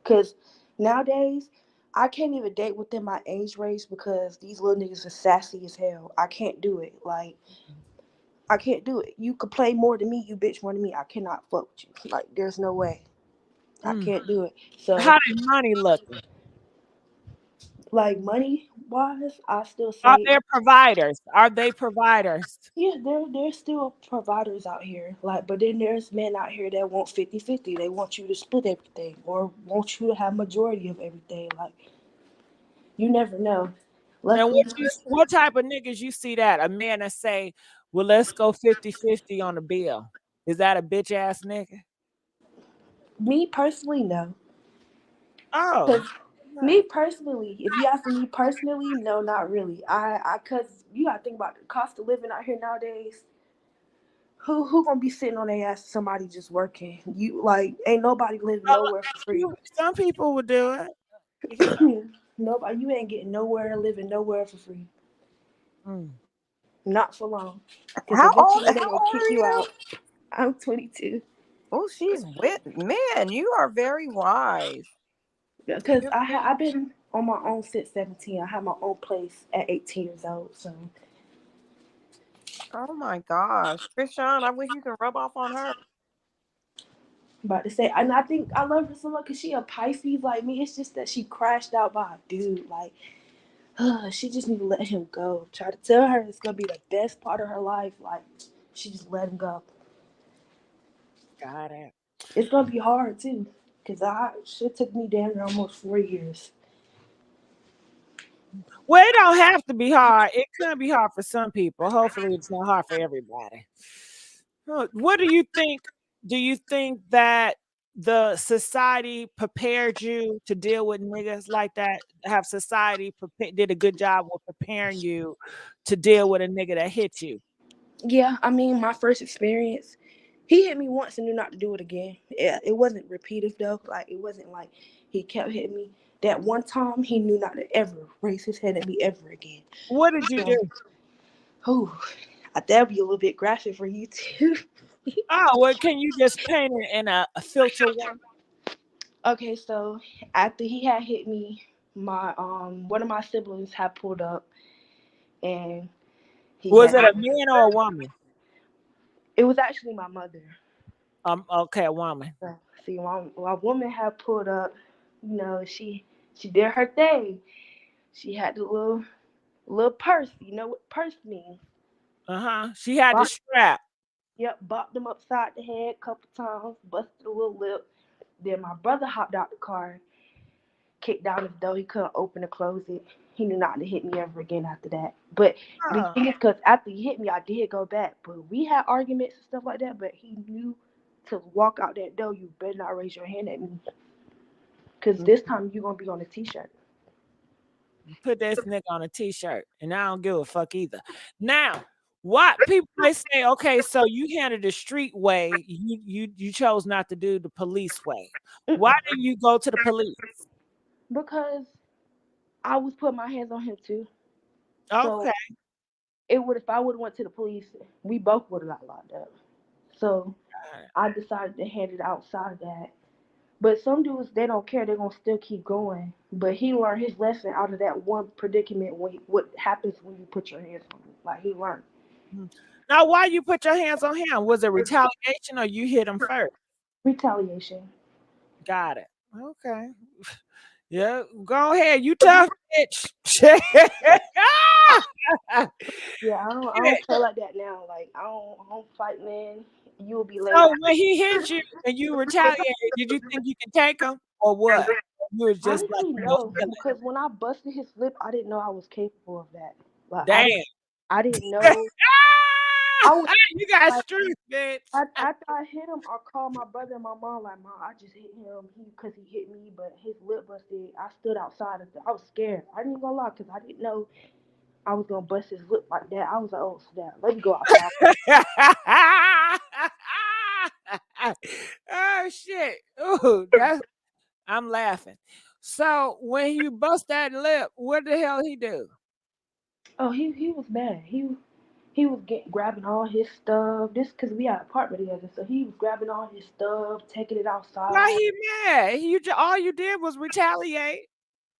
Because nowadays, I can't even date within my age range because these little niggas are sassy as hell. I can't do it. Like, I can't do it. You could play more than me, you bitch more than me. I cannot fuck with you. Like, there's no way. I can't do it. So,
How they money looking?
like, money wise, I still
Are
say
they providers? Are they providers?
yeah, there's still providers out here. Like, but then there's men out here that want 50-50. They want you to split everything or want you to have majority of everything. Like, you never know.
And
Luckily,
what type of niggas you see that? A man that say, well, let's go 50-50 on the bill. Is that a bitch ass nigga?
me personally, no.
Oh.
'Cause me personally, if you ask me personally, no, not really. Cause you gotta think about the cost of living out here nowadays. Who gonna be sitting on their ass? Somebody just working. You like ain't nobody living nowhere for free.
Some people would do it.
Nobody, you ain't getting nowhere, living nowhere for free. Not for long. Because
How old?
eventually they
How
gonna
old
kick
are
you
you?
out. I'm 22.
Oh, she's with man. You are very wise.
Because
You're
I've been on my own since 17. I had my own place at 18 years old. So
oh my gosh, Chrisean, I wish you could rub off on her.
I'm about to say, and I think I love her so much because she a Pisces like me. It's just that she crashed out by a dude. Like, she just need to let him go. Try to tell her it's gonna be the best part of her life. Like, she just let him go.
Got it.
It's gonna be hard too, cause shit took me damn near almost 4 years.
Well, it don't have to be hard. It could be hard for some people. Hopefully, it's not hard for everybody. What do you think? Do you think that the society prepared you to deal with niggas like that? Have society did a good job with preparing you to deal with a nigga that hit you?
Yeah, I mean, my first experience, he hit me once and knew not to do it again. Yeah, it wasn't repeated though. Like, it wasn't like he kept hitting me. That one time, he knew not to ever raise his head at me ever again.
What did you do?
Oh, that'd be a little bit graphic for you too.
Oh, well, can you just paint it in a filter way?
Okay, so after he had hit me, my one of my siblings had pulled up, and he
Was
had.
it a man or a woman?
It was actually my mother.
Okay, a woman.
See, my woman had pulled up. You know, she did her thing. She had the little purse. You know what purse means?
She had the strap.
Yep, bopped him upside the head a couple times, busted a little lip. Then my brother hopped out the car, kicked down his door. He couldn't open or close it. He knew not to hit me ever again after that. But the thing is, because after he hit me, I did go back. But we had arguments and stuff like that. But he knew to walk out that door, you better not raise your hand at me. Because this time you're going to be on a t-shirt.
Put this nigga on a t-shirt, and I don't give a fuck either. Now, what people may say, okay, so you handled the street way, you chose not to do the police way. Why didn't you go to the police?
Because I was putting my hands on him too.
Okay.
So if I would have went to the police, we both would have got locked up. So I decided to hand it outside of that. But some dudes, they don't care. They're going to still keep going. But he learned his lesson out of that one predicament what happens when you put your hands on him. Like, he learned.
Now, why you put your hands on him? Was it retaliation or you hit him first?
Retaliation.
Got it. Okay. Yeah, go ahead. You tough, bitch.
Yeah, I don't play like that now. Like, I don't fight, man. You'll be late.
So when he hit you and you retaliated, did you think you could take him or what? You was just
Honestly,
like,
no, because when I busted his lip, I didn't know I was capable of that. Like,
damn.
I didn't know.
You got strength, bitch.
After I hit him, I called my brother and my mom. Like, Mom, I just hit him because he hit me, but his lip busted. I stood outside. I was scared. I didn't gonna lie because I didn't know I was gonna bust his lip like that. I was like, oh snap, let me go outside.
Oh shit. Ooh, I'm laughing. So when you bust that lip, what the hell he do?
Oh, he was mad. He He was grabbing all his stuff. This because we had an apartment together, so he was grabbing all his stuff, taking it
Why
outside.
he mad? All you did was retaliate.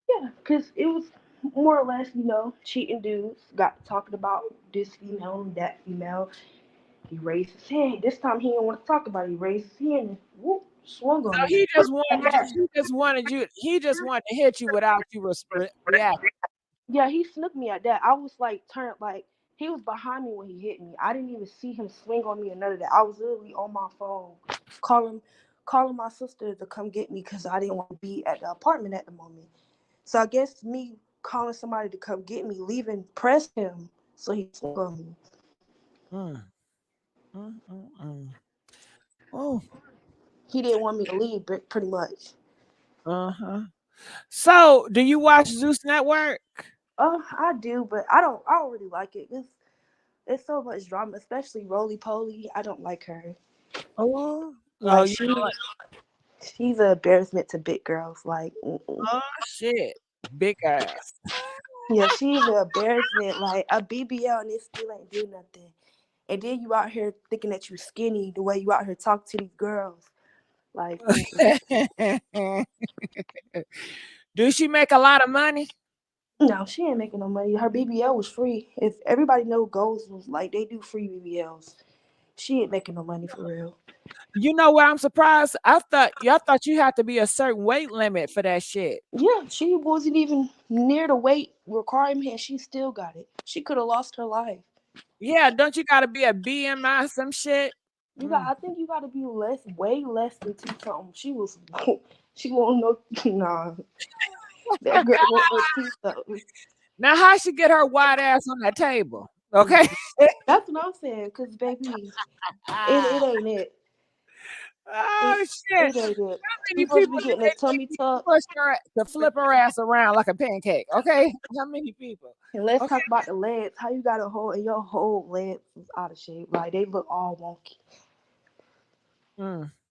Yeah, because it was more or less, cheating dudes. Got talking about this female and that female. He raised his hand. This time he didn't want to talk about it. He raised his hand and whoop, swung
So
on me.
he just wanted to hit you without you reacting.
Yeah, he snooked me at that. I was like turned like he was behind me when he hit me. I didn't even see him swing on me or none of that. I was literally on my phone calling my sister to come get me because I didn't want to be at the apartment at the moment. So I guess me calling somebody to come get me, leaving, pressed him, so he swung on me.
Oh,
he didn't want me to leave, pretty much.
So, do you watch Zeus Network?
I do, but I don't really like it. It's so much drama, especially Roly Poly. I don't like her. Like she's an embarrassment to big girls. Like,
oh shit, big ass.
Yeah, she's an embarrassment. Like a BBL and it still ain't do nothing. And then you out here thinking that you skinny the way you out here talk to these girls. Like,
do she make a lot of money?
No, she ain't making no money. Her BBL was free. If everybody know Goals was like they do free BBLs, she ain't making no money for real.
You know what? I'm surprised. I thought you had to be a certain weight limit for that shit.
Yeah, she wasn't even near the weight requirement, and she still got it. She could have lost her life.
Yeah, don't you got to be a BMI some shit?
I think you got to be way less than 2 something. She won't know. Nah, that girl won't know 2 something.
Now, how she get her white ass on that table? Okay,
that's what I'm saying. Cause baby, it ain't it.
Oh shit!
It ain't it.
How many
People
people
be getting a tummy tuck
to flip her ass around like a pancake? Okay, how many people?
And let's talk about the legs. How you got a whole and your whole legs is out of shape. Like they look all wonky.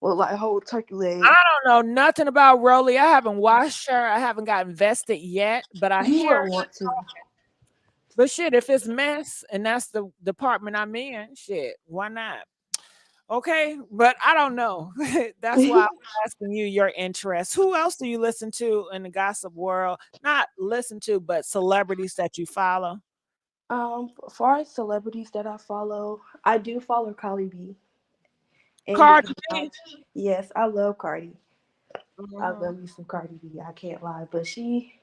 Look like whole turkey legs.
I don't know nothing about Rolly. I haven't watched her. I haven't got invested yet, but I hear.
Want to.
But shit, if it's mess and that's the department I'm in, shit, why not? Okay, but I don't know. That's why I'm asking you your interest. Who else do you listen to in the gossip world? Not listen to, but celebrities that you follow.
As far as celebrities that I follow, I do follow Cardi B.
Cardi B?
Yes, I love Cardi. I love me some Cardi B. I can't lie, but she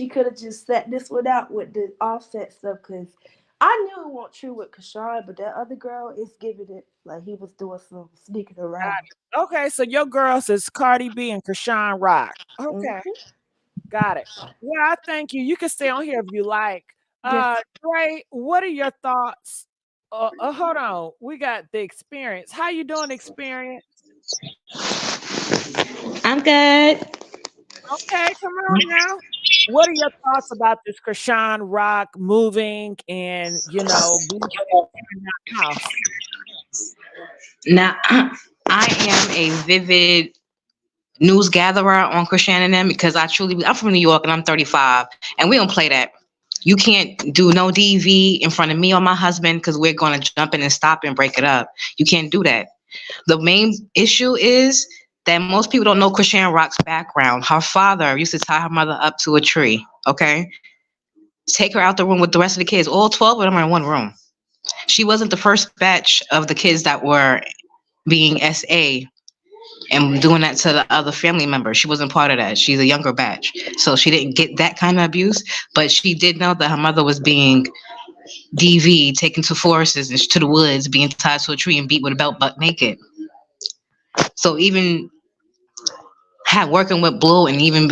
could have just set this one out with the Offset stuff because I knew it wasn't true with Chrisean, but that other girl is giving it like he was doing some sneaking around.
Okay, so your girls is Cardi B and Chrisean Rock. Okay, got it. Yeah, I thank you. You can stay on here if you like. Dre, what are your thoughts? Hold on, we got the Experience. How you doing, Experience?
I'm good.
Okay, come on now. What are your thoughts about this Chrisean Rock moving and being in that house?
Now, I am a vivid news gatherer on Chrisean and them because I'm from New York and I'm 35 and we don't play that. You can't do no DV in front of me or my husband because we're going to jump in and stop and break it up. You can't do that. The main issue is that most people don't know Chrisean Rock's background. Her father used to tie her mother up to a tree, okay? Take her out the room with the rest of the kids. All 12 of them are in one room. She wasn't the first batch of the kids that were being SA and doing that to the other family members. She wasn't part of that. She's a younger batch. So she didn't get that kind of abuse, but she did know that her mother was being DV, taken to forests and to the woods, being tied to a tree and beat with a belt butt naked. So even working with Blue and even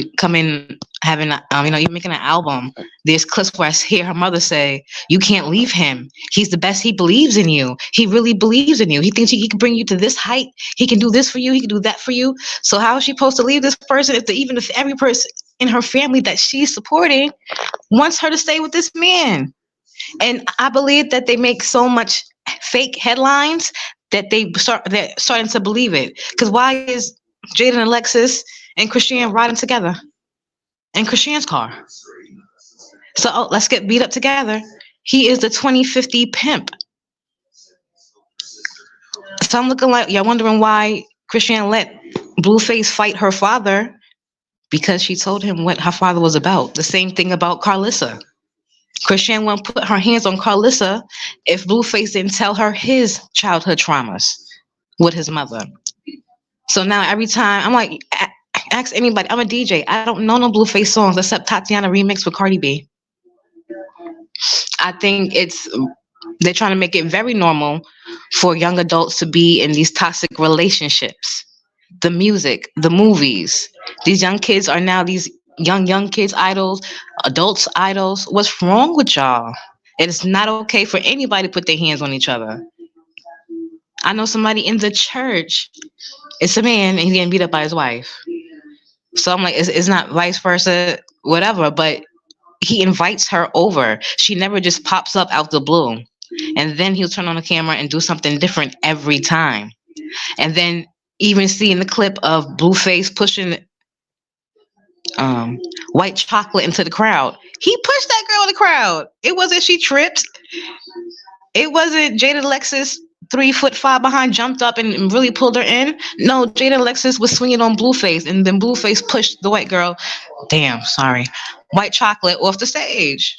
having even making an album, there's clips where I hear her mother say, "You can't leave him. He's the best. He believes in you. He really believes in you. He thinks he can bring you to this height. He can do this for you. He can do that for you." So how is she supposed to leave this person if every person in her family that she's supporting wants her to stay with this man? And I believe that they make so much fake headlines that they're starting to believe it. Because why is Jaden and Alexis and Chrisean riding together in Chrisean's car? So let's get beat up together. He is the 2050 pimp. So I'm looking like y'all wondering why Chrisean let Blueface fight her father, because she told him what her father was about. The same thing about Carlissa. Chrisean won't put her hands on Carlissa if Blueface didn't tell her his childhood traumas with his mother. So now every time I'm like, ask anybody. I'm a DJ. I don't know no Blueface songs except Tatiana remix with Cardi B. I think they're trying to make it very normal for young adults to be in these toxic relationships. The music, the movies. These young kids are now these young kids idols, adults idols. What's wrong with y'all? It's not okay for anybody to put their hands on each other. I know somebody in the church. It's a man and he's getting beat up by his wife. So I'm like, it's not vice versa, whatever, but he invites her over. She never just pops up out the blue. And then he'll turn on the camera and do something different every time. And then even seeing the clip of Blueface pushing white chocolate into the crowd. He pushed that girl in the crowd. It wasn't she tripped. It wasn't Jada Alexis 3'5" behind jumped up and really pulled her in. No, Jada Alexis was swinging on Blueface, and then Blueface pushed the white girl. White chocolate off the stage.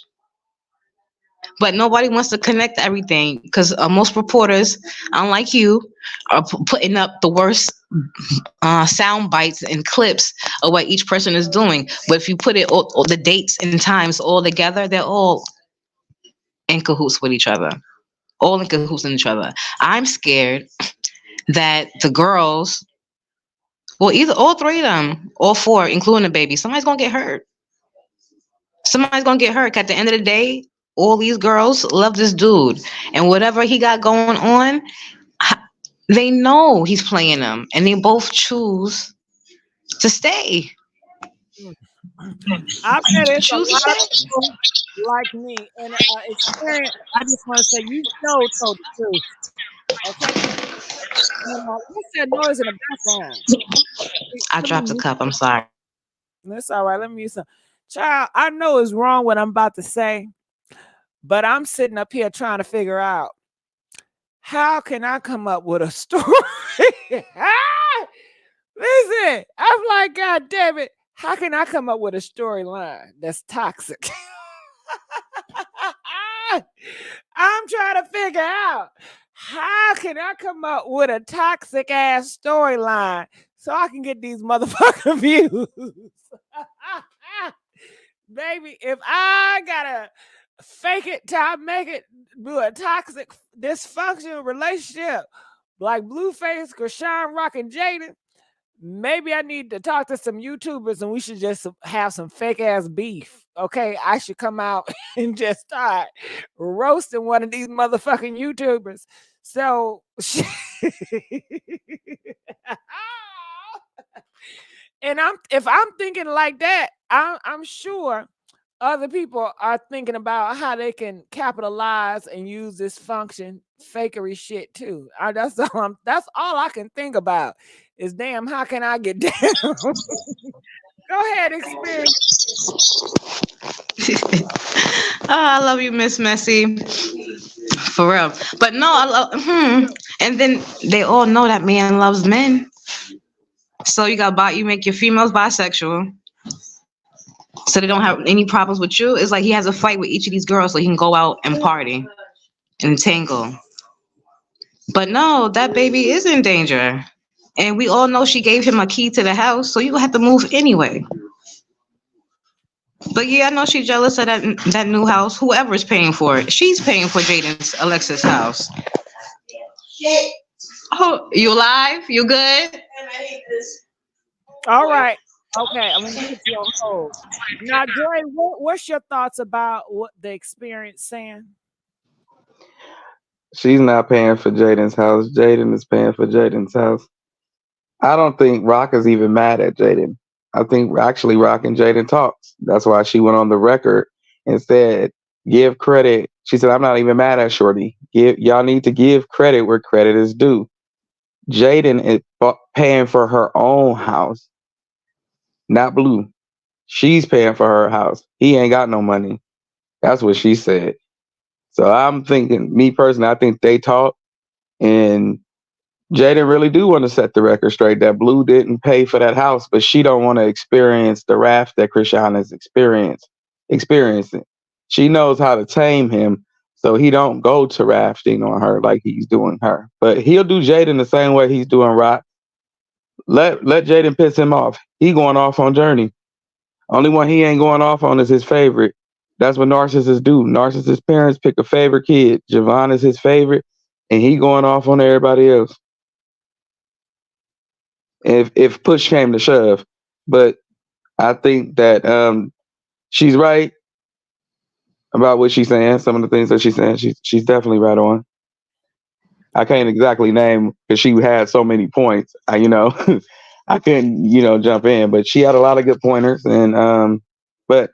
But nobody wants to connect everything because most reporters, unlike you, are putting up the worst sound bites and clips of what each person is doing. But if you put it all the dates and times all together, they're all in cahoots with each other. All in cahoots with each other. I'm scared that the girls, well, either all three of them, all four, including the baby, somebody's gonna get hurt. Somebody's gonna get hurt. At the end of the day, all these girls love this dude, and whatever he got going on, they know he's playing them, and they both choose to stay.
I bet it's a lot of people like me and experience. I just want to say you told the truth. Okay. What's that noise in the background?
I dropped a cup. I'm sorry.
That's all right. Let me use some. Child, I know it's wrong what I'm about to say, but I'm sitting up here trying to figure out how can I come up with a story. Listen, I'm like, God damn it. How can I come up with a storyline that's toxic? I'm trying to figure out how can I come up with a toxic ass storyline so I can get these motherfucking views. Baby, if I gotta fake it till I make it do a toxic dysfunctional relationship like Blueface, Chrisean, Rock, and Jaden, maybe I need to talk to some YouTubers and we should just have some fake ass beef. Okay, I should come out and just start roasting one of these motherfucking YouTubers. So, and if I'm thinking like that, I'm sure other people are thinking about how they can capitalize and use this function fakery shit too. That's all I can think about is damn, how can I get down? Go ahead, experience.
Oh, I love you, Miss Messy. For real. But no, I love and then they all know that man loves men. So you make your females bisexual. So they don't have any problems with you. It's like he has a fight with each of these girls so he can go out and party and tangle. But no, that baby is in danger. And we all know she gave him a key to the house, so you have to move anyway. But yeah, I know she's jealous of that new house. Whoever's paying for it. She's paying for Jaden's Alexis house. Oh, you alive? You good?
All right. Okay, I'm gonna put you on hold. Now, Joy, what's your thoughts about what the experience saying?
She's not paying for Jaden's house. Jaden is paying for Jaden's house. I don't think Rock is even mad at Jaden. I think actually Rock and Jaden talks. That's why she went on the record and said, give credit. She said, I'm not even mad at Shorty. Y'all need to give credit where credit is due. Jaden is paying for her own house, not Blue. She's paying for her house. He ain't got no money. That's what she said. So I'm thinking, me personally, I think they talk and Jaden really do want to set the record straight that Blue didn't pay for that house, but she don't want to experience the wrath that Chrisean is experiencing. She knows how to tame him, so he don't go to rafting on her like he's doing her. But he'll do Jaden the same way he's doing Rock. Let Jaden piss him off. He going off on Journey. Only one he ain't going off on is his favorite. That's what narcissists do. Narcissist parents pick a favorite kid. Javon is his favorite, and he going off on everybody else. If push came to shove. But I think that she's right about what she's saying. Some of the things that she's saying, she's definitely right on. I can't exactly name because she had so many points. I couldn't jump in, but she had a lot of good pointers, and but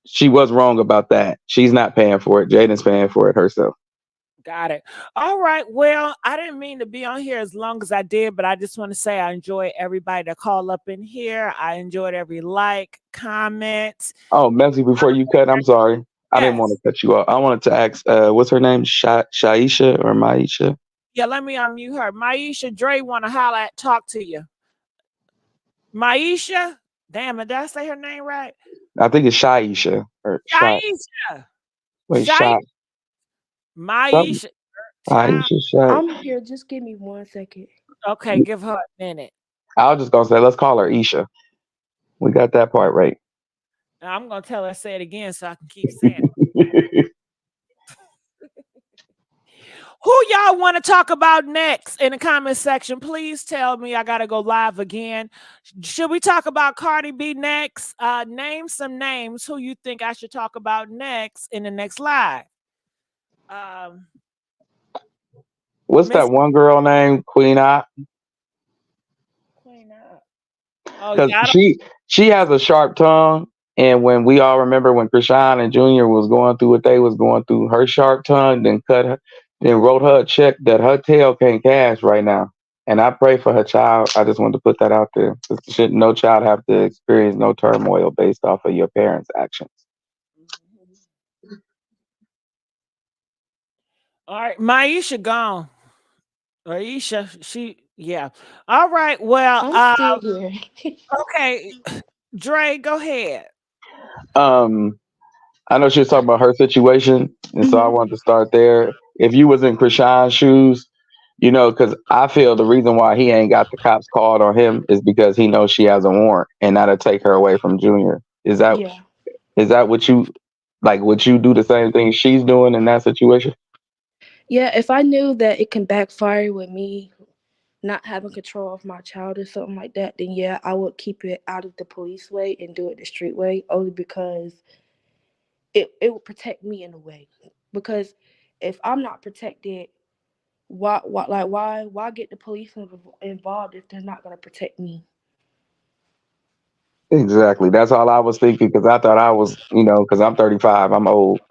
she was wrong about that. She's not paying for it. Jaden's paying for it herself.
Got it. All right. Well, I didn't mean to be on here as long as I did, but I just want to say I enjoy everybody that called up in here. I enjoyed every like, comment.
Oh, Messy, before you cut, I'm sorry. I didn't want to cut you off. I wanted to ask, what's her name? Shaisha or Maisha?
Yeah, let me unmute her. Maisha, Dre want to talk to you. Maisha? Damn it, did I say her name right?
I think it's Shaisha. Or
Shaisha.
Wait,
Maisha.
I'm here. Just give me 1 second.
Okay, give her a minute.
I was just going to say, let's call her Isha. We got that part right.
Now, I'm going to tell her to say it again so I can keep saying it. Who y'all want to talk about next in the comment section? Please tell me. I got to go live again. Should we talk about Cardi B next? Name some names who you think I should talk about next in the next live.
What's that one girl named? Queen Eye?
Queen Eye. Oh,
because she has a sharp tongue. And when we all remember when Chrisean and Junior was going through what they was going through, her sharp tongue then wrote her a check that her tail can't cash right now. And I pray for her child. I just wanted to put that out there. Should no child have to experience no turmoil based off of your parents' actions.
All right, Maisha gone. Aisha, yeah. All right, well,
I'm still here.
Okay, Dre, go ahead.
I know she was talking about her situation, and so I wanted to start there. If you was in Chrisean's shoes, because I feel the reason why he ain't got the cops called on him is because he knows she has a warrant, and that'll take her away from Junior. Is that what you like? Would you do the same thing she's doing in that situation?
Yeah, if I knew that it can backfire with me not having control of my child or something like that, then yeah, I would keep it out of the police way and do it the street way, only because it would protect me in a way. Because if I'm not protected, why get the police involved if they're not going to protect me?
Exactly. That's all I was thinking, because I thought I was, because I'm 35, I'm old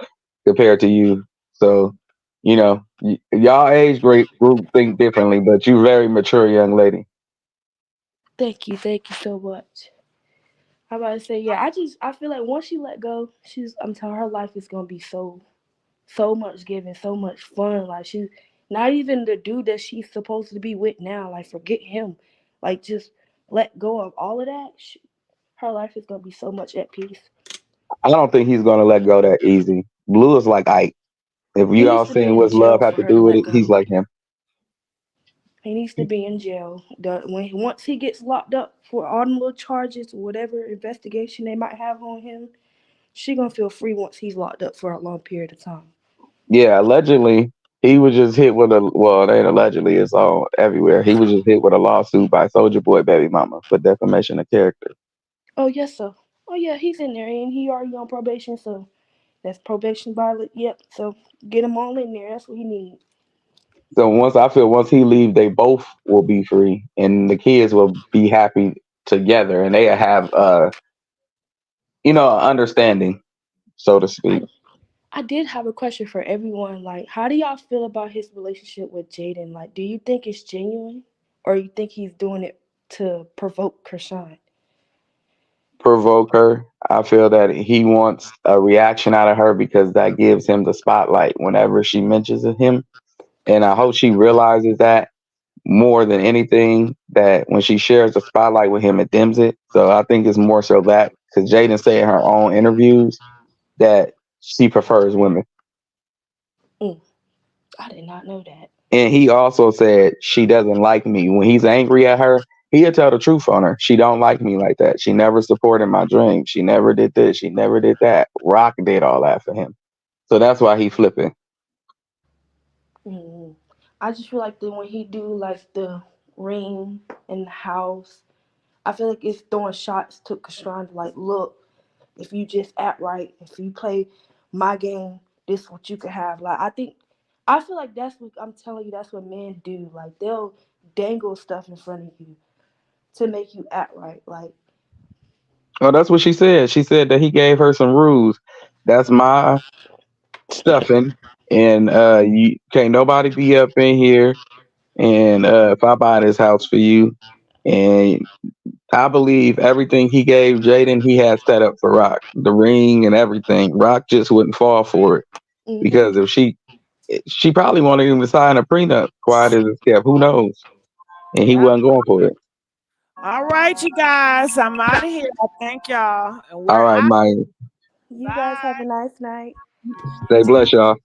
compared to you. So, y'all age group think differently, but you're very mature young lady.
Thank you so much. I'm about to say, yeah, I feel like once she let go, I'm telling her life is gonna be so much giving, so much fun. Like, she's not even the dude that she's supposed to be with now. Like, forget him. Like, just let go of all of that. Her life is gonna be so much at peace.
I don't think he's gonna let go that easy. Blue is like Ike. If you all seen what love have to do with it, he's like him.
He needs to be in jail. Once he gets locked up for all the little charges or whatever investigation they might have on him, she gonna feel free once he's locked up for a long period of time.
Yeah, allegedly he was just hit with it ain't allegedly, it's all everywhere. He was just hit with a lawsuit by Soulja Boy baby mama for defamation of character.
Oh yes, sir. Oh yeah, he's in there and he already on probation, so that's probation violation. Yep. So get him all in there. That's what he needs.
So once he leave, they both will be free, and the kids will be happy together, and they have understanding, so to speak.
I did have a question for everyone. Like, how do y'all feel about his relationship with Jaden? Like, do you think it's genuine, or you think he's doing it to provoke Chrisean?
Provoke her. I feel that he wants a reaction out of her because that gives him the spotlight whenever she mentions him, and I hope she realizes that. more than anything that when she shares the spotlight with him, it dims it. So I think it's more so that because Jaden said in her own interviews that she prefers women.
I did not know that.
And he also said she doesn't like me. When he's angry at her, he'll tell the truth on her. She don't like me like that. She never supported my dreams. She never did this. She never did that. Rock did all that for him. So that's why he flipping.
I just feel like when he do like the ring in the house, I feel like it's throwing shots to Chrisean, like, look, if you just act right, if you play my game, this is what you can have. Like, I feel like that's what I'm telling you, that's what men do. Like, they'll dangle stuff in front of you to make you act right. Like,
Oh, that's what she said. She said that he gave her some rules. That's my stuffing. And you can't nobody be up in here. And if I buy this house for you, and I believe everything he gave Jaden, he had set up for Rock, the ring and everything. Rock just wouldn't fall for it because if she probably wanted him to sign a prenup. Quiet as it's kept, who knows? And he wasn't going for it.
All right, you guys, I'm out of here. I thank y'all. And we're
All right,
out.
Mike.
you guys have a nice night.
Stay blessed, y'all.